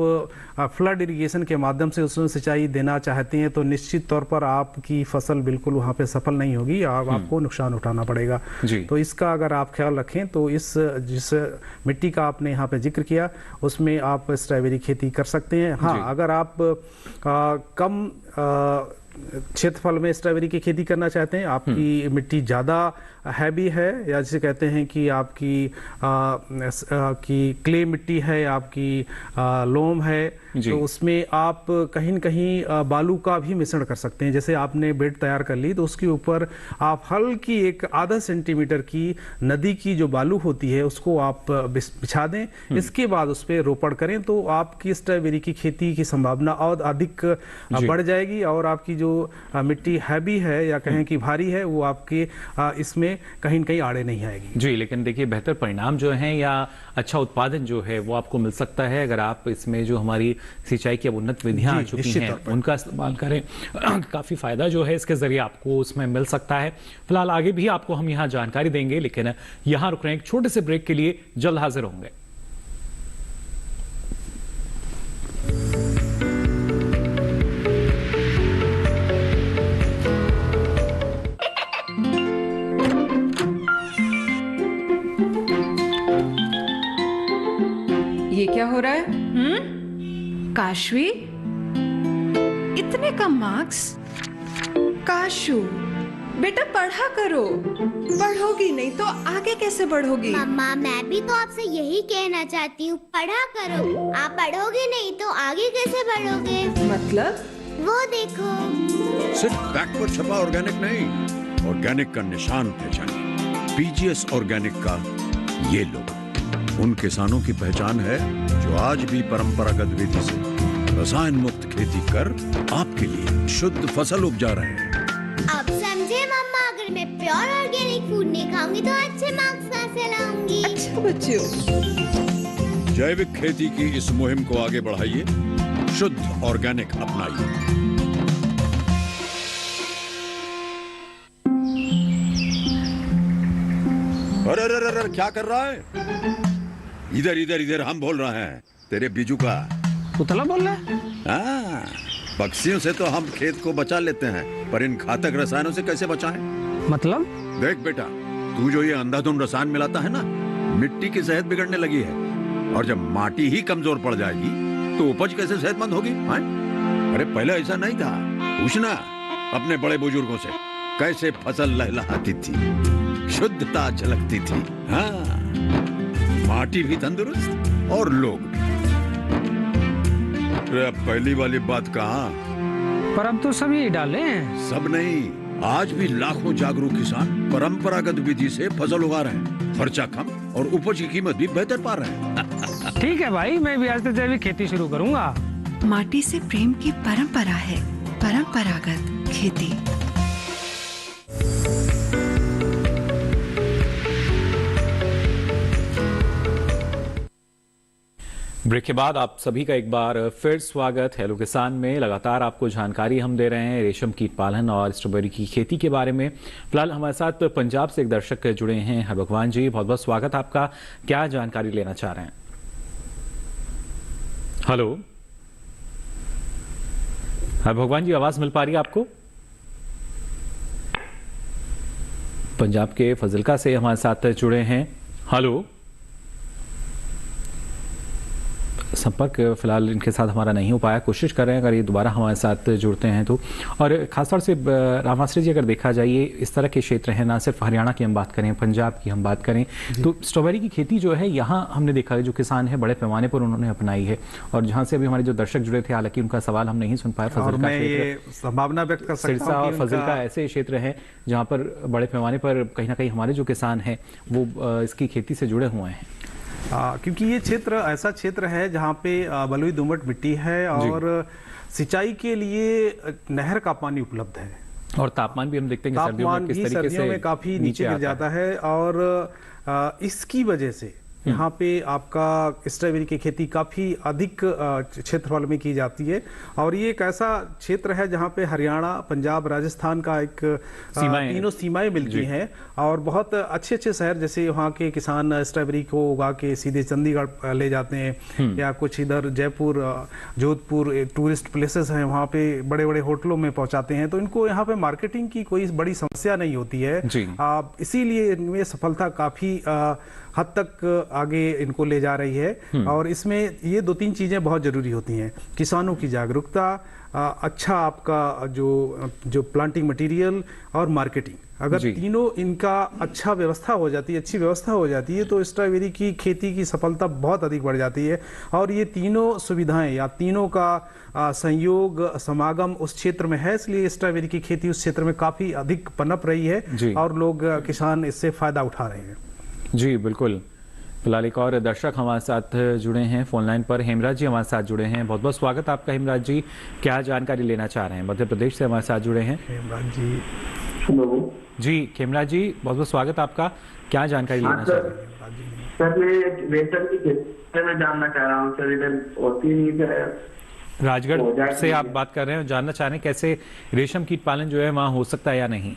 फ्लड इरिगेशन के माध्यम से उसमें सिंचाई देना चाहते हैं, तो निश्चित तौर पर आपकी फसल बिल्कुल वहाँ पे सफल नहीं होगी, आपको नुकसान उठाना पड़ेगा। तो इसका अगर आप ख्याल रखें तो जिस मिट्टी का आपने यहाँ पे जिक्र किया उसमें आप स्ट्रॉबेरी खेती कर सकते हैं। हाँ, अगर आप कम क्षेत्रफल में स्ट्रॉबेरी की खेती करना चाहते हैं, आपकी मिट्टी ज़्यादा हैवी है या जिसे कहते हैं कि आपकी क्ले मिट्टी है, आपकी लोम है, तो उसमें आप कहीं न कहीं बालू का भी मिश्रण कर सकते हैं। जैसे आपने बेड तैयार कर ली तो उसके ऊपर आप हल्की एक आधा सेंटीमीटर की नदी की जो बालू होती है उसको आप बिछा दें। इसके बाद उस पर रोपण करें तो आपकी स्ट्रॉबेरी की खेती की संभावना और अधिक बढ़ जाएगी और आपकी जो मिट्टी हैवी है या कहें कि भारी है वो आपके इसमें कहीं न कहीं आड़े नहीं आएगी। जी, लेकिन देखिए बेहतर परिणाम जो है या अच्छा उत्पादन जो है वो आपको मिल सकता है अगर आप इसमें जो हमारी सिंचाई की अब उन्नत विधियां आ चुकी हैं उनका इस्तेमाल करें। काफी फायदा जो है इसके जरिए आपको उसमें मिल सकता है। फिलहाल आगे भी आपको हम यहाँ जानकारी देंगे, लेकिन यहाँ रुक रहे हैं एक छोटे से ब्रेक के लिए, जल्द हाजिर होंगे। ये क्या हो रहा है? काशवी, इतने कम मार्क्स? काशू बेटा पढ़ा करो, पढ़ोगी नहीं तो आगे कैसे बढ़ोगी? मम्मा मैं भी तो आपसे यही कहना चाहती हूँ, पढ़ा करो। आप पढ़ोगे नहीं तो आगे कैसे बढ़ोगे? मतलब? वो देखो, सिर्फ बैक पर छपा ऑर्गेनिक नहीं, ऑर्गेनिक का निशान पहचानिए। पीजीएस ऑर्गेनिक का ये लोगो उन किसानों की पहचान है जो आज भी परंपरागत विधि से रसायन मुक्त खेती कर आपके लिए शुद्ध फसल उपजा रहे हैं। अब समझे मम्मा, अगर मैं प्योर ऑर्गेनिक फूड नहीं खाऊंगी तो अच्छे मार्क्स कहाँ से लाऊंगी? अच्छा बच्चों, जैविक खेती की इस मुहिम को आगे बढ़ाइए, शुद्ध ऑर्गेनिक अपनाइए। अरे अरे अरे क्या कर रहा है? इधर इधर इधर हम बोल रहे हैं, तेरे बीजू का पुतला बोल रहा है? हाँ, पक्षियों से तो हम खेत को बचा लेते हैं, पर इन घातक रसायनों से कैसे बचाएं? मतलब? देख बेटा, तू जो ये अंधाधुंध रसायन मिलाता है ना, मिट्टी की सेहत बिगड़ने लगी है और जब माटी ही कमजोर पड़ जाएगी तो उपज कैसे सेहतमंद होगी? अरे पहले ऐसा नहीं था, पूछना अपने बड़े बुजुर्गों से, कैसे फसल लहलहाती थी, शुद्धता झलकती थी। हाँ, माटी भी तंदुरुस्त और लोग भी। अरे पहली वाली बात कहाँ, पर अब तो सभी डाले हैं। सब नहीं, आज भी लाखों जागरूक किसान परंपरागत विधि से फसल उगा रहे हैं। खर्चा कम और उपज की कीमत भी बेहतर पा रहे हैं। ठीक है भाई, मैं भी आज से जैविक खेती शुरू करूंगा। माटी से प्रेम की परंपरा है, परंपरागत खेती। ब्रेक के बाद आप सभी का एक बार फिर स्वागत हेलो किसान में। लगातार आपको जानकारी हम दे रहे हैं रेशम कीट पालन और स्ट्रॉबेरी की खेती के बारे में। फिलहाल हमारे साथ पंजाब से एक दर्शक जुड़े हैं, हरभगवान जी, बहुत बहुत स्वागत आपका। क्या जानकारी लेना चाह रहे हैं? हेलो हरभगवान जी, आवाज मिल पा रही है आपको? पंजाब के फजिलका से हमारे साथ जुड़े हैं। हेलो, संपर्क फिलहाल इनके साथ हमारा नहीं हो पाया, कोशिश कर रहे हैं अगर ये दोबारा हमारे साथ जुड़ते हैं तो। और खासतौर से रामाश्री जी, अगर देखा जाए ये इस तरह के क्षेत्र हैं, ना सिर्फ हरियाणा की हम बात करें, पंजाब की हम बात करें, तो स्ट्रॉबेरी की खेती जो है यहाँ हमने देखा है जो किसान है बड़े पैमाने पर उन्होंने अपनाई है। और जहाँ से अभी हमारे जो दर्शक जुड़े थे, हालांकि उनका सवाल हम नहीं सुन पाए, फजिलका क्षेत्र, संभावना व्यक्त कर सकता सिरसा और फजिलका ऐसे क्षेत्र हैं जहाँ पर बड़े पैमाने पर कहीं ना कहीं हमारे जो किसान हैं वो इसकी खेती से जुड़े हुए हैं। क्योंकि ये क्षेत्र ऐसा क्षेत्र है जहाँ पे बलुई दोमट मिट्टी है और सिंचाई के लिए नहर का पानी उपलब्ध है। और तापमान भी हम देखते हैं कि सर्दियों में काफी नीचे गिर जाता है और इसकी वजह से यहाँ पे आपका स्ट्रॉबेरी की खेती काफी अधिक क्षेत्रफल में की जाती है। और ये एक ऐसा क्षेत्र है जहाँ पे हरियाणा, पंजाब, राजस्थान का एक तीनों सीमाएं मिलती हैं और बहुत अच्छे अच्छे शहर, जैसे वहाँ के किसान स्ट्रॉबेरी को उगा के सीधे चंडीगढ़ ले जाते हैं या कुछ इधर जयपुर, जोधपुर टूरिस्ट प्लेसेस हैं, वहाँ पे बड़े बड़े होटलों में पहुँचाते हैं। तो इनको यहाँ पे मार्केटिंग की कोई बड़ी समस्या नहीं होती है, इसीलिए इनमें सफलता काफी हद तक आगे इनको ले जा रही है। और इसमें ये 2-3 चीजें बहुत जरूरी होती हैं, किसानों की जागरूकता, अच्छा आपका जो प्लांटिंग मटेरियल और मार्केटिंग। अगर तीनों इनका अच्छा व्यवस्था हो जाती है, अच्छी व्यवस्था हो जाती है, तो स्ट्रॉबेरी की खेती की सफलता बहुत अधिक बढ़ जाती है। और ये तीनों सुविधाएं या तीनों का संयोग समागम उस क्षेत्र में है, इसलिए स्ट्रॉबेरी की खेती उस क्षेत्र में काफी अधिक पनप रही है और लोग किसान इससे फायदा उठा रहे हैं। जी बिल्कुल। फिलहाल एक और दर्शक हमारे साथ जुड़े हैं फोन लाइन पर, हेमराज जी हमारे साथ जुड़े हैं, बहुत बहुत स्वागत आपका हेमराज जी। क्या जानकारी लेना चाह रहे हैं? मध्य प्रदेश से हमारे साथ जुड़े हैं हेमराज जी। हेलो जी हेमराज जी, बहुत बहुत स्वागत आपका। क्या जानकारी लेना चाह रहे हैं? सर मैं रेशम की खेती में जानना चाह रहा हूँ सर, इधर होती नहीं है। राजगढ़ से आप बात कर रहे हैं, जानना चाह रहे हैं कैसे रेशम कीट पालन जो है वहाँ हो सकता है या नहीं?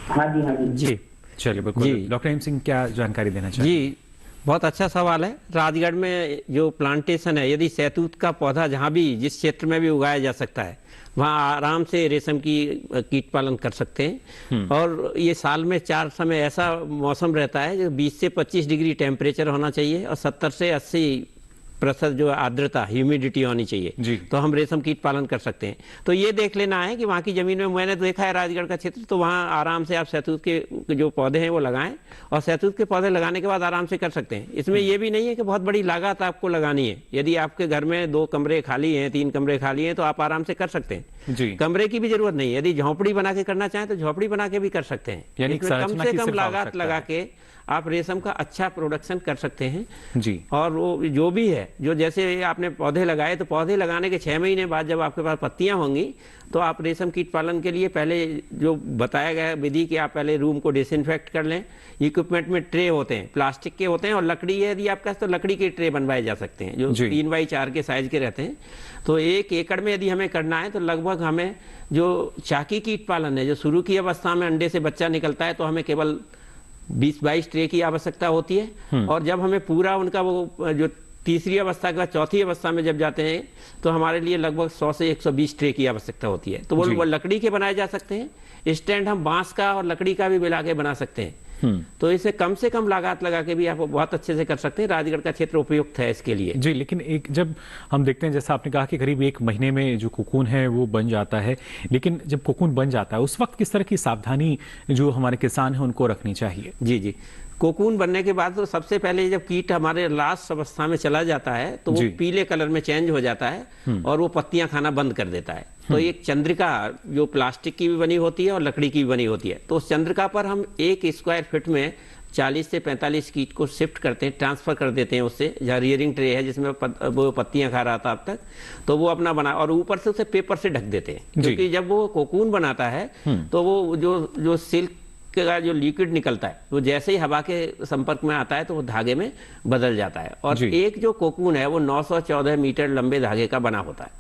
हाँ जी, हाँ जी। चलिए बिल्कुल, डॉक्टर हेम सिंह क्या जानकारी देना चाहिए? जी बहुत अच्छा सवाल है। राजगढ़ में जो प्लांटेशन है, यदि शहतूत का पौधा जहाँ भी जिस क्षेत्र में भी उगाया जा सकता है, वहाँ आराम से रेशम की कीट पालन कर सकते हैं। और ये साल में 4 समय ऐसा मौसम रहता है जो 20 से 25 डिग्री टेम्परेचर होना चाहिए और 70 से 80% जो आर्द्रता ह्यूमिडिटी होनी चाहिए, तो हम रेशम कीट पालन कर सकते हैं। तो ये देख लेना है कि वहाँ की जमीन में, मैंने देखा है राजगढ़ का क्षेत्र, तो वहाँ आराम से आप शहतूत के जो पौधे हैं वो लगाएं और शहतूत के पौधे लगाने के बाद आराम से कर सकते हैं। इसमें ये भी नहीं है कि बहुत बड़ी लागत आपको लगानी है। यदि आपके घर में 2 कमरे खाली हैं, 3 कमरे खाली हैं, तो आप आराम से कर सकते हैं। कमरे की भी जरूरत नहीं है। यदि झोंपड़ी बना के करना चाहें तो झोंपड़ी बना के भी कर सकते हैं। यानी कम से कम लागत लगा के आप रेशम का अच्छा प्रोडक्शन कर सकते हैं जी। और वो जो भी है, जो जैसे आपने पौधे लगाए, तो पौधे लगाने के 6 महीने बाद जब आपके पास पत्तियां होंगी, तो आप रेशम कीट पालन के लिए पहले जो बताया गया विधि कि आप पहले रूम को डिसइंफेक्ट कर लें। इक्विपमेंट में ट्रे होते हैं, प्लास्टिक के होते हैं, और लकड़ी है यदि आपके पास तो लकड़ी के ट्रे बनवाए जा सकते हैं जो 3x4 के साइज के रहते हैं। तो 1 एकड़ में यदि हमें करना है तो लगभग हमें जो चाकी कीट पालन है, जो शुरू की अवस्था में अंडे से बच्चा निकलता है, तो हमें केवल 20-22 ट्रे की आवश्यकता होती है। और जब हमें पूरा उनका वो जो तीसरी अवस्था के बाद चौथी अवस्था में जब जाते हैं, तो हमारे लिए लगभग 100 से 120 ट्रे की आवश्यकता होती है। तो वो लकड़ी के बनाए जा सकते हैं। स्टैंड हम बांस का और लकड़ी का भी मिला के बना सकते हैं। तो इसे कम से कम लागत लगा के भी आप बहुत अच्छे से कर सकते हैं। राजगढ़ का क्षेत्र उपयुक्त है इसके लिए। जी, लेकिन एक जब हम देखते हैं, जैसा आपने कहा कि करीब 1 महीने में जो कोकून है वो बन जाता है, लेकिन जब कोकून बन जाता है उस वक्त किस तरह की सावधानी जो हमारे किसान हैं उनको रखनी चाहिए? जी जी, कोकून बनने के बाद तो सबसे पहले जब कीट हमारे लास्ट अवस्था में चला जाता है तो वो पीले कलर में चेंज हो जाता है और वो पत्तियां खाना बंद कर देता है। तो एक चंद्रिका जो प्लास्टिक की भी बनी होती है और लकड़ी की भी बनी होती है, तो उस चंद्रिका पर हम 1 स्क्वायर फीट में 40 से 45 कीट को शिफ्ट करते हैं, ट्रांसफर कर देते हैं उससे। जहाँ रियरिंग ट्रे है जिसमें वो पत्तियां खा रहा था अब तक, तो वो अपना बना और ऊपर से उसे पेपर से ढक देते हैं, क्योंकि जब वो कोकून बनाता है तो वो जो सिल्क का जो लिक्विड निकलता है वो जैसे ही हवा के संपर्क में आता है तो वो धागे में बदल जाता है। और एक जो कोकून है वो 914 मीटर लंबे धागे का बना होता है।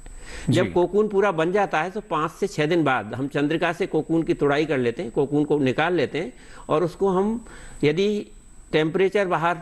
जब कोकून पूरा बन जाता है तो 5 से 6 दिन बाद हम चंद्रिका से कोकून की तुड़ाई कर लेते हैं, कोकून को निकाल लेते हैं और उसको हम, यदि टेम्परेचर बाहर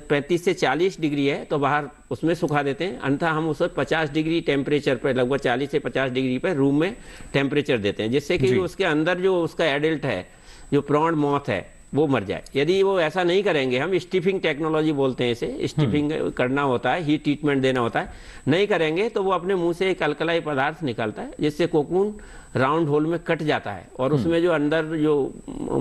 35 से 40 डिग्री है तो बाहर उसमें सुखा देते हैं, अन्यथा हम उसे 50 डिग्री टेम्परेचर पर, लगभग 40 से 50 डिग्री पर रूम में टेम्परेचर देते हैं, जिससे कि उसके अंदर जो उसका एडल्ट है, जो प्रौढ़ मौत है, वो मर जाए। यदि वो ऐसा नहीं करेंगे, हम स्टीफिंग टेक्नोलॉजी बोलते हैं इसे, स्टीफिंग करना होता है, हीट ट्रीटमेंट देना होता है, नहीं करेंगे तो वो अपने मुंह से एक अल्कलाई पदार्थ निकलता है जिससे कोकून राउंड होल में कट जाता है और उसमें जो अंदर जो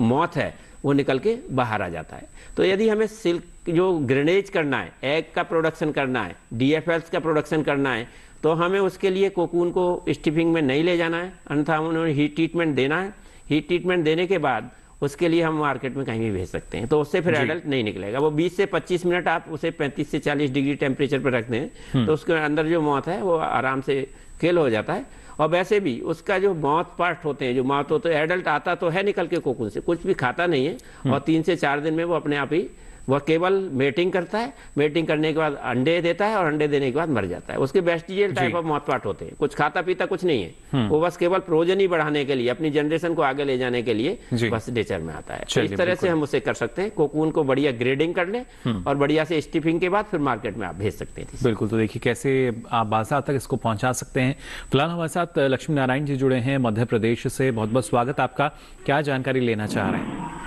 मौत है वो निकल के बाहर आ जाता है। तो यदि हमें सिल्क जो ग्रेनेज करना है, एग का प्रोडक्शन करना है, DFLs का प्रोडक्शन करना है, तो हमें उसके लिए कोकून को स्टीफिंग में नहीं ले जाना है, अन्यथा उन्होंने हीट ट्रीटमेंट देना है। हीट ट्रीटमेंट देने के बाद उसके लिए हम मार्केट में कहीं भी भेज सकते हैं, तो उससे फिर एडल्ट नहीं निकलेगा। वो 20 से 25 मिनट आप उसे 35 से 40 डिग्री टेम्परेचर पर रखते हैं तो उसके अंदर जो मौत है वो आराम से किल हो जाता है। और वैसे भी उसका जो माउथ पार्ट होते हैं, जो माउथ होते हैं, एडल्ट आता तो है निकल के कोकून से, कुछ भी खाता नहीं है और 3 से 4 दिन में वो अपने आप ही वह केवल मेटिंग करता है, मेटिंग करने के बाद अंडे देता है और अंडे देने के बाद मर जाता है। उसके vestigial type of mouth part होते हैं, कुछ खाता पीता कुछ नहीं है, वो बस केवल प्रोजनी बढ़ाने के लिए, अपनी जनरेशन को आगे ले जाने के लिए बस नेचर में आता है। तो इस तरह से हम उसे कर सकते हैं, कोकून को बढ़िया ग्रेडिंग कर ले और बढ़िया से स्टीफिंग के बाद फिर मार्केट में आप भेज सकते हैं। बिल्कुल, तो देखिए कैसे आप बाजार तक इसको पहुंचा सकते हैं। फिलहाल हमारे साथ लक्ष्मी नारायण जी जुड़े हैं मध्य प्रदेश से, बहुत बहुत स्वागत आपका। क्या जानकारी लेना चाह रहे हैं?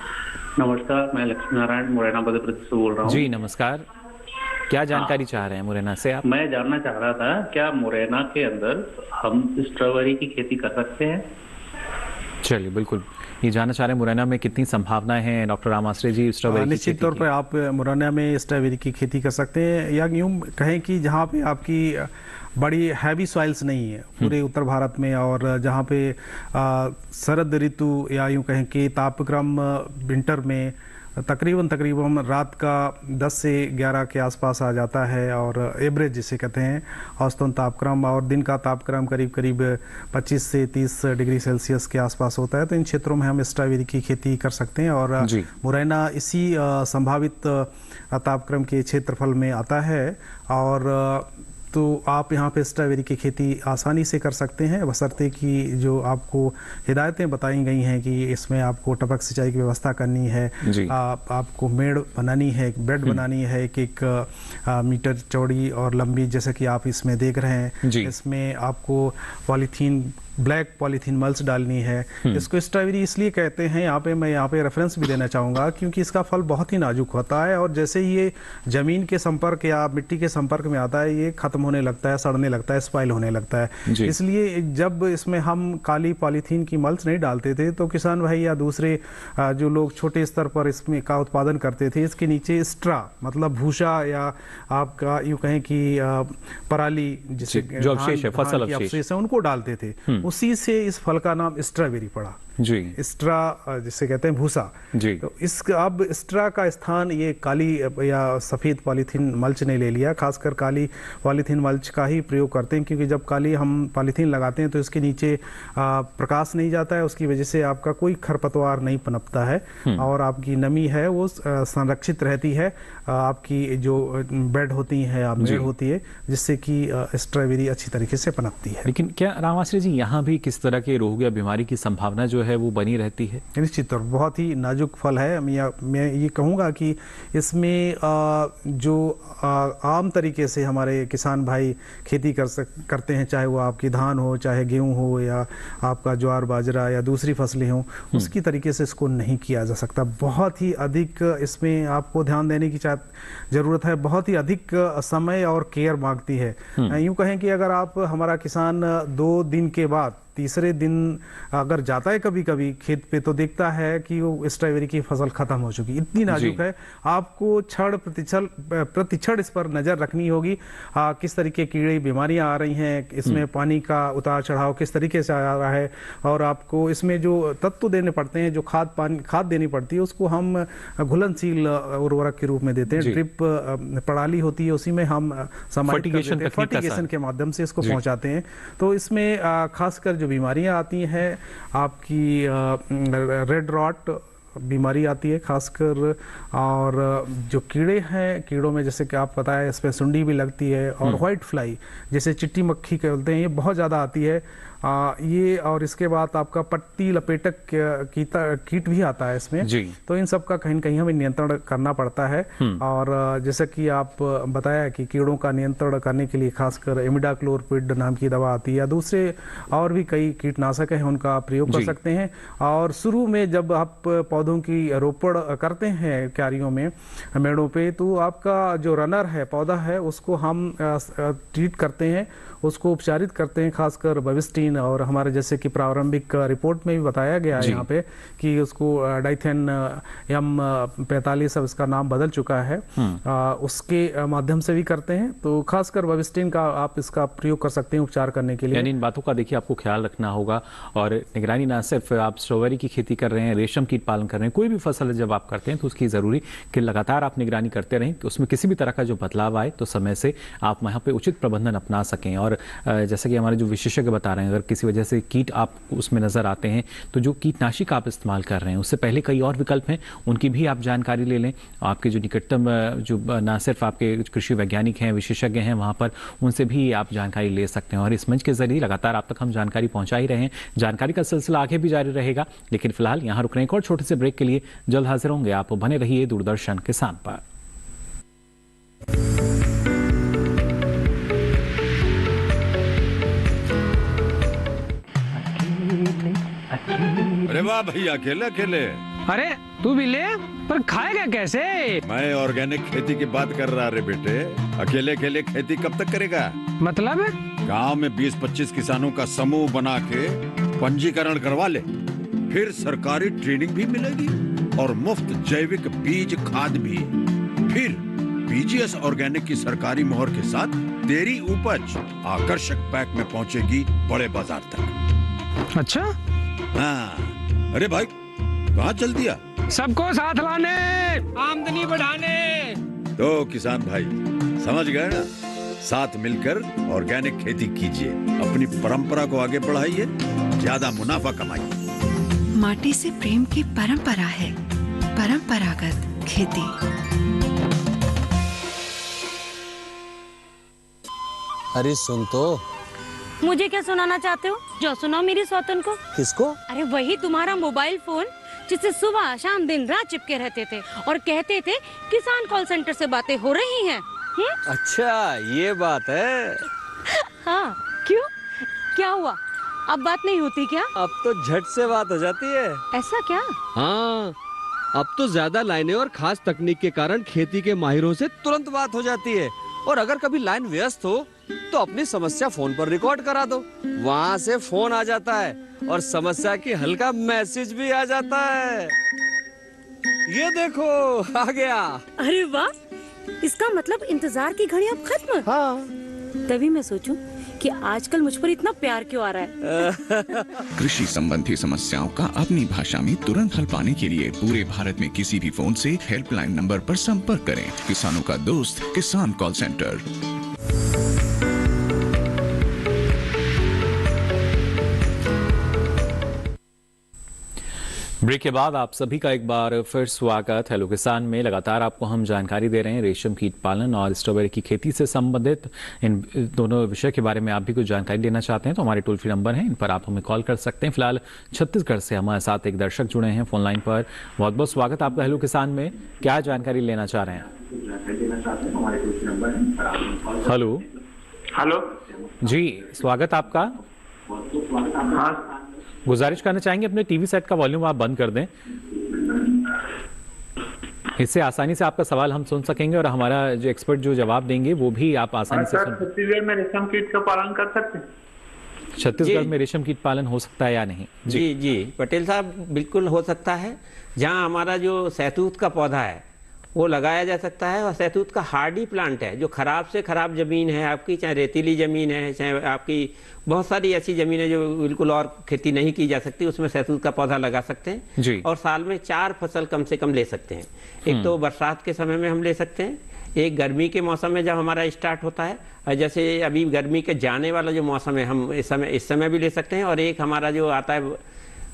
नमस्कार, मैं लक्ष्मी नारायण मुरैना मध्य प्रदेश से बोल रहा हूँ। जी नमस्कार, क्या जानकारी चाह रहे हैं मुरैना से आप? मैं जानना चाह रहा था, क्या मुरैना के अंदर हम स्ट्रॉबेरी की खेती कर सकते हैं? चलिए, बिल्कुल, ये जानना चाह रहे हैं मुरैना में कितनी संभावनाएं हैं डॉक्टर राम आश्रय जी स्ट्रॉबेरी? निश्चित तौर पर आप मुरैना में स्ट्रॉबेरी की खेती कर सकते हैं, या यूँ कहें कि जहाँ पे आपकी बड़ी हैवी सॉइल्स नहीं है पूरे उत्तर भारत में, और जहाँ पे शरद ऋतु या यूँ कहें कि तापक्रम विंटर में तकरीबन रात का 10 से 11 के आसपास आ जाता है, और एवरेज जिसे कहते हैं औसतन तापक्रम, और दिन का तापक्रम करीब 25 से 30 डिग्री सेल्सियस के आसपास होता है। तो इन क्षेत्रों में हम स्ट्रॉबेरी की खेती कर सकते हैं, और मुरैना इसी संभावित तापक्रम के क्षेत्रफल में आता है, और तो आप यहाँ पे स्ट्रॉबेरी की खेती आसानी से कर सकते हैं, बशर्ते कि जो आपको हिदायतें बताई गई हैं कि इसमें आपको टपक सिंचाई की व्यवस्था करनी है, आपको मेड़ बनानी है, एक बेड बनानी है, एक मीटर चौड़ी और लंबी, जैसे कि आप इसमें देख रहे हैं। इसमें आपको ब्लैक पॉलीथीन मल्च डालनी है। इसको स्ट्रॉबेरी इसलिए कहते हैं, मैं यहाँ पे रेफरेंस भी देना चाहूँगा, क्योंकि इसका फल बहुत ही नाजुक होता है, और जैसे ये ज़मीन के संपर्क या मिट्टी के संपर्क में आता है, ये ख़त्म होने लगता है, सड़ने लगता है, स्पॉइल होने लगता है। इसलिए जब इसमें हम काली पॉलीथीन की मल्च नहीं डालते थे, तो किसान भाई या दूसरे जो लोग छोटे स्तर पर इसमें का उत्पादन करते थे, इसके नीचे स्ट्रा मतलब भूसा या आपका यूँ कहें कि पराली, जिसे जो अवशेष है, फसल अवशेष है, उनको डालते थे। उसी से इस फल का नाम स्ट्रॉबेरी पड़ा। स्ट्रा जिसे कहते हैं भूसा। तो इस अब स्ट्रा का स्थान ये काली या सफ़ेद पॉलीथीन मल्च ने ले लिया। खासकर काली पॉलीथीन मल्च का ही प्रयोग करते हैं, क्योंकि जब काली हम पॉलीथीन लगाते हैं तो इसके नीचे प्रकाश नहीं जाता है, उसकी वजह से आपका कोई खरपतवार नहीं पनपता है, और आपकी नमी है वो संरक्षित रहती है, आपकी जो बेड होती है या मेड़ होती है, जिससे कि स्ट्रॉबेरी अच्छी तरीके से पनपती है। लेकिन क्या राम आश्रय जी यहाँ भी किस तरह के रोग या बीमारी की संभावना जो है वो बनी रहती है? निश्चित तौर बहुत ही नाजुक फल है। मैं ये कहूँगा कि इसमें जो आम तरीके से हमारे किसान भाई खेती करते हैं, चाहे वो आपकी धान हो, चाहे गेहूँ हो, या आपका ज्वार बाजरा या दूसरी फसलें हों, उसकी तरीके से इसको नहीं किया जा सकता। बहुत ही अधिक इसमें आपको ध्यान देने की ज़रूरत है, बहुत ही अधिक समय और केयर मांगती है। यूँ कहें कि अगर आप हमारा किसान 2 दिन के बाद तीसरे दिन अगर जाता है कभी कभी कभी खेत पे तो देखता है कि वो स्ट्रॉबेरी की फसल खत्म हो चुकी, इतनी नाजुक है। आपको क्षण प्रतिक्षण इस पर नजर रखनी होगी, किस तरीके कीड़े बीमारियां आ रही हैं, इसमें पानी का उतार चढ़ाव किस तरीके से आ रहा है, और आपको इसमें जो तत्व देने पड़ते हैं, जो खाद देनी पड़ती है, उसको हम घुलनशील उर्वरक के रूप में देते हैं। ड्रिप प्रणाली होती है, उसी में हम फर्टिगेशन के माध्यम से इसको पहुंचाते हैं। तो इसमें खासकर जो बीमारियां आती हैं, आपकी रेड रॉट बीमारी आती है खासकर, और जो कीड़े हैं, कीड़ों में जैसे कि आप पता है इसमें सुंडी भी लगती है, और व्हाइट फ्लाई जैसे चिट्टी मक्खी कहते हैं, ये बहुत ज़्यादा आती है ये। और इसके बाद आपका पत्ती लपेटक कीट भी आता है इसमें जी। तो इन सब का कहीं न कहीं हमें नियंत्रण करना पड़ता है। और जैसे कि आप बताया कि कीड़ों का नियंत्रण करने के लिए खासकर इमिडाक्लोरपिड नाम की दवा आती है, या दूसरे और भी कई कीटनाशक हैं, उनका प्रयोग कर सकते हैं। और शुरू में जब आप पौधों की रोपण करते हैं क्यारियों में, मेड़ों पे, तो आपका जो रनर है, पौधा है, उसको हम ट्रीट करते हैं, उसको उपचारित करते हैं, खासकर बविस्टीन, और हमारे जैसे कि प्रारंभिक रिपोर्ट में भी बताया गया है यहाँ पे कि उसको डाइथेन M45 अब इसका नाम बदल चुका है, उसके माध्यम से भी करते हैं। तो खासकर बविस्टीन का आप इसका प्रयोग कर सकते हैं उपचार करने के लिए। यानी इन बातों का देखिए आपको ख्याल रखना होगा, और निगरानी ना सिर्फ आप स्ट्रॉबेरी की खेती कर रहे हैं, रेशम कीट पालन कर रहे हैं, कोई भी फसल जब आप करते हैं तो उसकी जरूरी कि लगातार आप निगरानी करते रहें, उसमें किसी भी तरह का जो बदलाव आए तो समय से आप वहाँ पे उचित प्रबंधन अपना सकें। और जैसे कि हमारे जो विशेषज्ञ बता रहे हैं, अगर किसी वजह से कीट आप उसमें नजर आते हैं तो जो कीटनाशी का आप इस्तेमाल कर रहे हैं, उससे पहले कई और विकल्प हैं, उनकी भी आप जानकारी ले लें। आपके जो निकटतम जो ना सिर्फ आपके कृषि वैज्ञानिक हैं, विशेषज्ञ हैं, वहाँ पर उनसे भी आप जानकारी ले सकते हैं। और इस मंच के जरिए लगातार आप तक हम जानकारी पहुंचा ही रहे हैं। जानकारी का सिलसिला आगे भी जारी रहेगा, लेकिन फिलहाल यहाँ रुक रहे हैं एक और छोटे से ब्रेक के लिए। जल्द हाजिर होंगे, आप बने रहिए दूरदर्शन किसान पर। अरे वाह भैया, अकेले अकेले। अरे तू भी ले, पर खाएगा कैसे? मैं ऑर्गेनिक खेती की बात कर रहा रे बेटे। अकेले अकेले खेती कब तक करेगा? मतलब गांव में 20-25 किसानों का समूह बना के पंजीकरण करवा ले, फिर सरकारी ट्रेनिंग भी मिलेगी और मुफ्त जैविक बीज खाद भी। फिर बीजीएस ऑर्गेनिक की सरकारी मोहर के साथ तेरी उपज आकर्षक पैक में पहुंचेगी बड़े बाजार तक। अच्छा? हाँ। अरे भाई कहाँ चल दिया? सबको साथ लाने, आमदनी बढ़ाने। तो किसान भाई समझ गए ना, साथ मिलकर ऑर्गेनिक खेती कीजिए, अपनी परंपरा को आगे बढ़ाइए, ज्यादा मुनाफा कमाइए। माटी से प्रेम की परंपरा है परंपरागत खेती। अरे सुन तो। मुझे क्या सुनाना चाहते हो? जो सुनाओ मेरी सौतन को। किसको? अरे वही तुम्हारा मोबाइल फोन जिससे सुबह शाम दिन रात चिपके रहते थे और कहते थे किसान कॉल सेंटर से बातें हो रही हैं। अच्छा ये बात है। हाँ क्यों, क्या हुआ? अब बात नहीं होती क्या? अब तो झट से बात हो जाती है। ऐसा क्या? हाँ, अब तो ज्यादा लाइनें और खास तकनीक के कारण खेती के माहिरों से तुरंत बात हो जाती है। और अगर कभी लाइन व्यस्त हो तो अपनी समस्या फोन पर रिकॉर्ड करा दो, वहाँ से फोन आ जाता है और समस्या की हल का मैसेज भी आ जाता है। ये देखो आ गया। अरे वाह, इसका मतलब इंतजार की घड़ी अब खत्म। हाँ। तभी मैं सोचूं कि आजकल मुझ पर इतना प्यार क्यों आ रहा है। कृषि संबंधी समस्याओं का अपनी भाषा में तुरंत हल पाने के लिए पूरे भारत में किसी भी फोन से हेल्पलाइन नंबर पर संपर्क करें। किसानों का दोस्त किसान कॉल सेंटर। ब्रेक के बाद आप सभी का एक बार फिर स्वागत। हेलो किसान में लगातार आपको हम जानकारी दे रहे हैं रेशम कीट पालन और स्ट्रॉबेरी की खेती से संबंधित इन दोनों विषय के बारे में आप भी कुछ जानकारी लेना चाहते हैं तो हमारे टोल फ्री नंबर हैं, इन पर आप हमें कॉल कर सकते हैं। फिलहाल छत्तीसगढ़ से हमारे साथ एक दर्शक जुड़े हैं फोन लाइन पर। बहुत बहुत स्वागत आपका हेलो किसान में। क्या जानकारी लेना चाह रहे हैं? हेलो हेलो जी, स्वागत आपका। गुजारिश करना चाहेंगे अपने टीवी सेट का वॉल्यूम आप बंद कर दें, इससे आसानी से आपका सवाल हम सुन सकेंगे और हमारा जो एक्सपर्ट जो जवाब देंगे वो भी आप आसानी से सुन। छत्तीसगढ़ में रेशम कीट का पालन कर सकते हैं? छत्तीसगढ़ में रेशम कीट पालन हो सकता है या नहीं? जी जी पटेल साहब, बिल्कुल हो सकता है। जहाँ हमारा जो सहतूत का पौधा है वो लगाया जा सकता है, और सहतूत का हार्डी प्लांट है, जो खराब से खराब ज़मीन है आपकी, चाहे रेतीली ज़मीन है, चाहे आपकी बहुत सारी ऐसी ज़मीन है जो बिल्कुल और खेती नहीं की जा सकती, उसमें सहतूत का पौधा लगा सकते हैं जी। और साल में 4 फसल कम से कम ले सकते हैं। एक तो बरसात के समय में हम ले सकते हैं, एक गर्मी के मौसम में जब हमारा स्टार्ट होता है, और जैसे अभी गर्मी के जाने वाला जो मौसम है हम इस समय भी ले सकते हैं, और एक हमारा जो आता है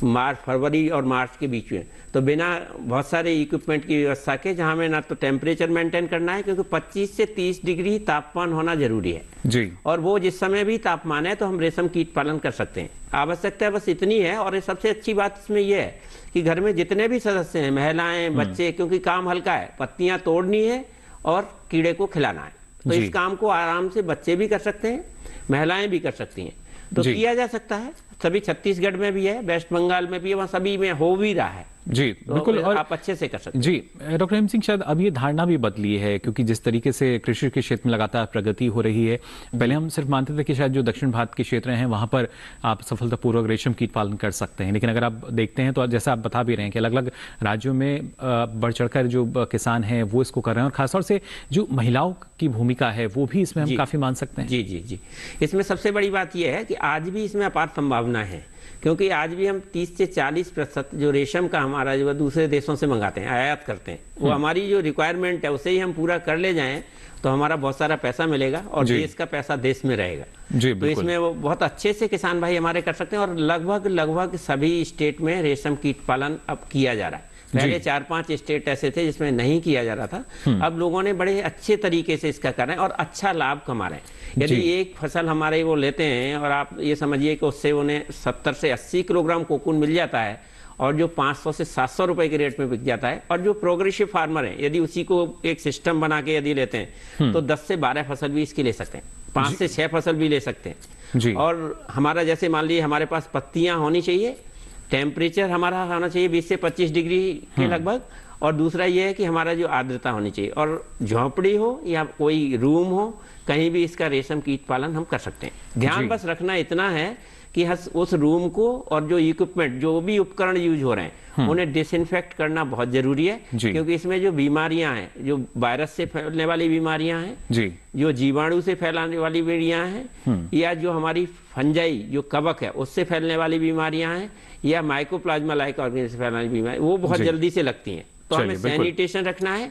मार्च, फरवरी और मार्च के बीच में, तो बिना बहुत सारे इक्विपमेंट की व्यवस्था के, जहाँ में ना तो टेम्परेचर मेंटेन करना है, क्योंकि 25 से 30 डिग्री तापमान होना जरूरी है जी। और वो जिस समय भी तापमान है तो हम रेशम कीट पालन कर सकते हैं। आवश्यकता बस इतनी है, और सबसे अच्छी बात इसमें यह है कि घर में जितने भी सदस्य हैं, महिलाएं, बच्चे, क्योंकि काम हल्का है, पत्तियां तोड़नी है और कीड़े को खिलाना है, तो इस काम को आराम से बच्चे भी कर सकते हैं, महिलाएं भी कर सकती हैं, तो किया जा सकता है। सभी छत्तीसगढ़ में भी है, वेस्ट बंगाल में भी है, वहाँ सभी में हो भी रहा है जी। तो बिल्कुल, और आप अच्छे से कर सकते हैं जी। डॉक्टर हेम सिंह, शायद अब ये धारणा भी बदली है, क्योंकि जिस तरीके से कृषि के क्षेत्र में लगातार प्रगति हो रही है, पहले हम सिर्फ मानते थे कि शायद जो दक्षिण भारत के क्षेत्र हैं वहां पर आप सफलतापूर्वक रेशम कीट पालन कर सकते हैं, लेकिन अगर आप देखते हैं तो जैसा आप बता भी रहे हैं कि अलग अलग राज्यों में बढ़ चढ़कर जो किसान हैं वो इसको कर रहे हैं, और खासतौर से जो महिलाओं की भूमिका है वो भी इसमें हम काफी मान सकते हैं। जी जी जी, इसमें सबसे बड़ी बात यह है कि आज भी इसमें अपार संभावना है, क्योंकि आज भी हम 30 से 40% जो रेशम का हमारा जो दूसरे देशों से मंगाते हैं, आयात करते हैं, वो हमारी जो रिक्वायरमेंट है उसे ही हम पूरा कर ले जाएं तो हमारा बहुत सारा पैसा मिलेगा और देश का पैसा देश में रहेगा। तो इसमें वो बहुत अच्छे से किसान भाई हमारे कर सकते हैं, और लगभग सभी स्टेट में रेशम कीट पालन अब किया जा रहा है। पहले 4-5 स्टेट ऐसे थे जिसमें नहीं किया जा रहा था, अब लोगों ने बड़े अच्छे तरीके से इसका कर रहे हैं और अच्छा लाभ कमा रहे हैं। यदि एक फसल हमारे वो लेते हैं और आप ये समझिए कि उससे उन्हें 70 से 80 किलोग्राम कोकून मिल जाता है, और जो 500 से 700 रुपए के रेट में बिक जाता है, और जो प्रोग्रेसिव फार्मर हैं यदि उसी को एक सिस्टम बना के यदि लेते हैं तो 10 से 12 फसल भी इसकी ले सकते हैं, 5 से 6 फसल भी ले सकते हैं। और हमारा जैसे मान लीजिए हमारे पास पत्तियां होनी चाहिए, टेम्परेचर हमारा होना चाहिए 20 से 25 डिग्री के लगभग, और दूसरा ये है कि हमारा जो आर्द्रता होनी चाहिए, और झोंपड़ी हो या कोई रूम हो, कहीं भी इसका रेशम कीट पालन हम कर सकते हैं। ध्यान बस रखना इतना है कि उस रूम को और जो इक्विपमेंट, जो भी उपकरण यूज हो रहे हैं, उन्हें डिसइंफेक्ट करना बहुत जरूरी है, क्योंकि इसमें जो बीमारियां हैं, जो वायरस से फैलने वाली बीमारियां हैं, जो जीवाणु से फैलाने वाली बीमारियां हैं, या जो हमारी फंजाई जो कवक है उससे फैलने वाली बीमारियां हैं, या माइकोप्लाज्मा लाइक ऑर्गेनिज्म से फैलने वाली बीमारी, वो बहुत जल्दी से लगती हैं। तो हमें सैनिटेशन रखना है,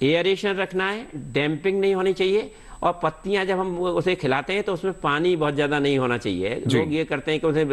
एयरेशन रखना है, डैम्पिंग नहीं होनी चाहिए, और पत्तियां जब हम उसे खिलाते हैं तो उसमें पानी बहुत ज्यादा नहीं होना चाहिए। लोग ये करते हैं कि उसे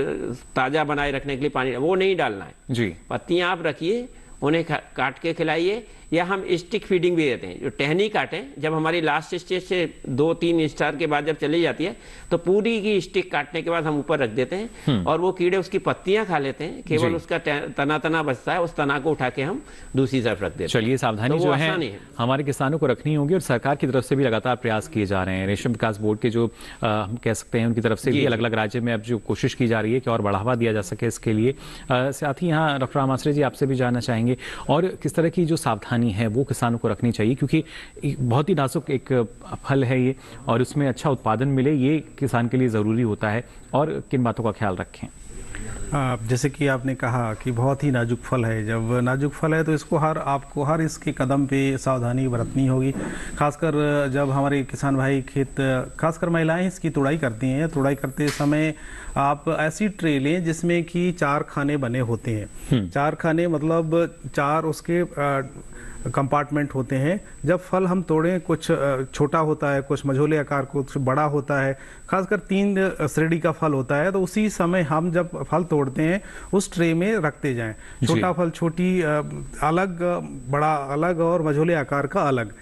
ताजा बनाए रखने के लिए पानी, वो नहीं डालना है। पत्तियां आप रखिए, उन्हें काट के खिलाइए, या हम स्टिक फीडिंग भी देते हैं। जो टहनी काटें, जब हमारी लास्ट स्टेज से 2-3 स्टार के बाद जब चली जाती है तो पूरी की स्टिक काटने के बाद हम ऊपर रख देते हैं, और वो कीड़े उसकी पत्तियां खा लेते हैं, केवल उसका तना बचता है, उस तना को उठा के हम दूसरी तरफ रख देते हैं। चलिए, सावधानी तो जो है हमारे किसानों को रखनी होगी, और सरकार की तरफ से भी लगातार प्रयास किए जा रहे हैं। रेशम विकास बोर्ड के जो हम कह सकते हैं उनकी तरफ से भी अलग अलग राज्य में अब जो कोशिश की जा रही है कि और बढ़ावा दिया जा सके इसके लिए। साथ ही यहाँ डॉक्टर राम आश्रय जी आपसे भी जानना चाहेंगे, और किस तरह की जो सावधानी है वो किसानों को रखनी चाहिए, क्योंकि बहुत ही नाजुक एक फल है ये, और उसमें अच्छा उत्पादन मिले ये किसान के लिए ज़रूरी होता है, और किन बातों का ख्याल रखें? जैसे कि आपने कहा कि बहुत ही नाजुक फल है, जब नाजुक फल है तो इसको आपको हर इसके कदम पे सावधानी बरतनी होगी, खासकर जब हमारे किसान भाई खेत, खासकर महिलाएं इसकी तुड़ाई करती हैं। तुड़ाई करते समय आप ऐसी ट्रे लें जिसमें कि 4 खाने बने होते हैं। 4 खाने मतलब 4 उसके कंपार्टमेंट होते हैं। जब फल हम तोड़ें, कुछ छोटा होता है, कुछ मझोले आकार, कुछ बड़ा होता है, खासकर 3 श्रेणी का फल होता है, तो उसी समय हम जब फल तोड़ते हैं उस ट्रे में रखते जाएं। छोटा फल छोटी अलग, बड़ा अलग, और मझोले आकार का अलग।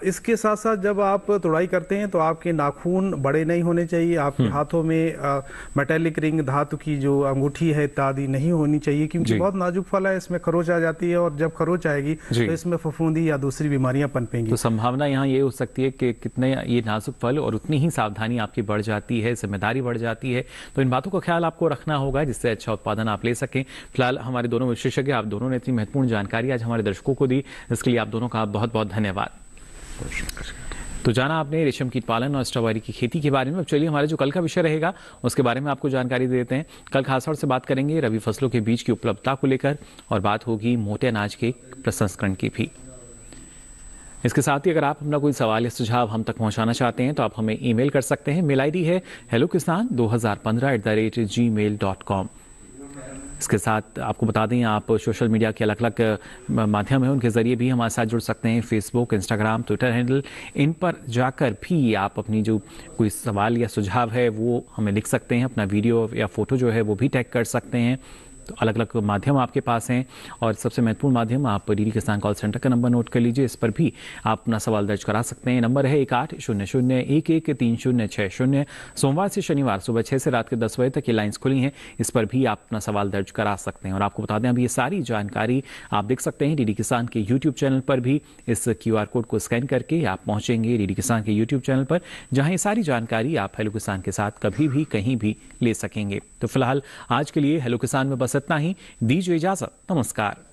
इसके साथ साथ जब आप तोड़ाई करते हैं तो आपके नाखून बड़े नहीं होने चाहिए, आपके हाथों में मेटेलिक रिंग, धातु की जो अंगूठी है इत्यादि नहीं होनी चाहिए, क्योंकि बहुत नाजुक फल है, इसमें खरोच आ जाती है, और जब खरोच आएगी तो इसमें फफूंदी या दूसरी बीमारियां पनपेंगी। तो संभावना यहाँ ये हो सकती है कि कितने ये नाजुक फल, और उतनी ही सावधानी आपकी बढ़ जाती है, जिम्मेदारी बढ़ जाती है। तो इन बातों का ख्याल आपको रखना होगा जिससे अच्छा उत्पादन आप ले सकें। फिलहाल हमारे दोनों विशेषज्ञ, आप दोनों ने इतनी महत्वपूर्ण जानकारी आज हमारे दर्शकों को दी, इसके लिए आप दोनों का बहुत बहुत धन्यवाद। तो जाना आपने रेशम कीट पालन और स्ट्रॉबेरी की खेती के बारे में। अब चलिए हमारे जो कल का विषय रहेगा उसके बारे में आपको जानकारी दे देते हैं। कल खासतौर से बात करेंगे रबी फसलों के बीज की उपलब्धता को लेकर और बात होगी मोटे अनाज के प्रसंस्करण की भी। इसके साथ ही अगर आप अपना कोई सवाल या सुझाव हम तक पहुंचाना चाहते हैं तो आप हमें ईमेल कर सकते हैं। मेल आईडी है hellokisan2015@gmail.com। इसके साथ आपको बता दें आप सोशल मीडिया के अलग अलग माध्यम हैं उनके ज़रिए भी हमारे साथ जुड़ सकते हैं। फेसबुक, इंस्टाग्राम, ट्विटर हैंडल, इन पर जाकर भी आप अपनी जो कोई सवाल या सुझाव है वो हमें लिख सकते हैं। अपना वीडियो या फोटो जो है वो भी टैग कर सकते हैं। तो अलग अलग माध्यम आपके पास हैं और सबसे महत्वपूर्ण माध्यम आप डीडी किसान कॉल सेंटर का नंबर नोट कर लीजिए। इस पर भी आप अपना सवाल दर्ज करा सकते हैं। नंबर है 1800113060। सोमवार से शनिवार सुबह 6 से रात के 10 बजे तक ये लाइन्स खुली हैं। इस पर भी आप अपना सवाल दर्ज करा सकते हैं। और आपको बता दें अब ये सारी जानकारी आप देख सकते हैं डीडी किसान के यूट्यूब चैनल पर भी। इस QR कोड को स्कैन करके आप पहुंचेंगे डीडी किसान के यूट्यूब चैनल पर, जहां ये सारी जानकारी आप हेलो किसान के साथ कभी भी कहीं भी ले सकेंगे। तो फिलहाल आज के लिए हेलो किसान में बस इतना ही। दीजिए इजाजत, नमस्कार।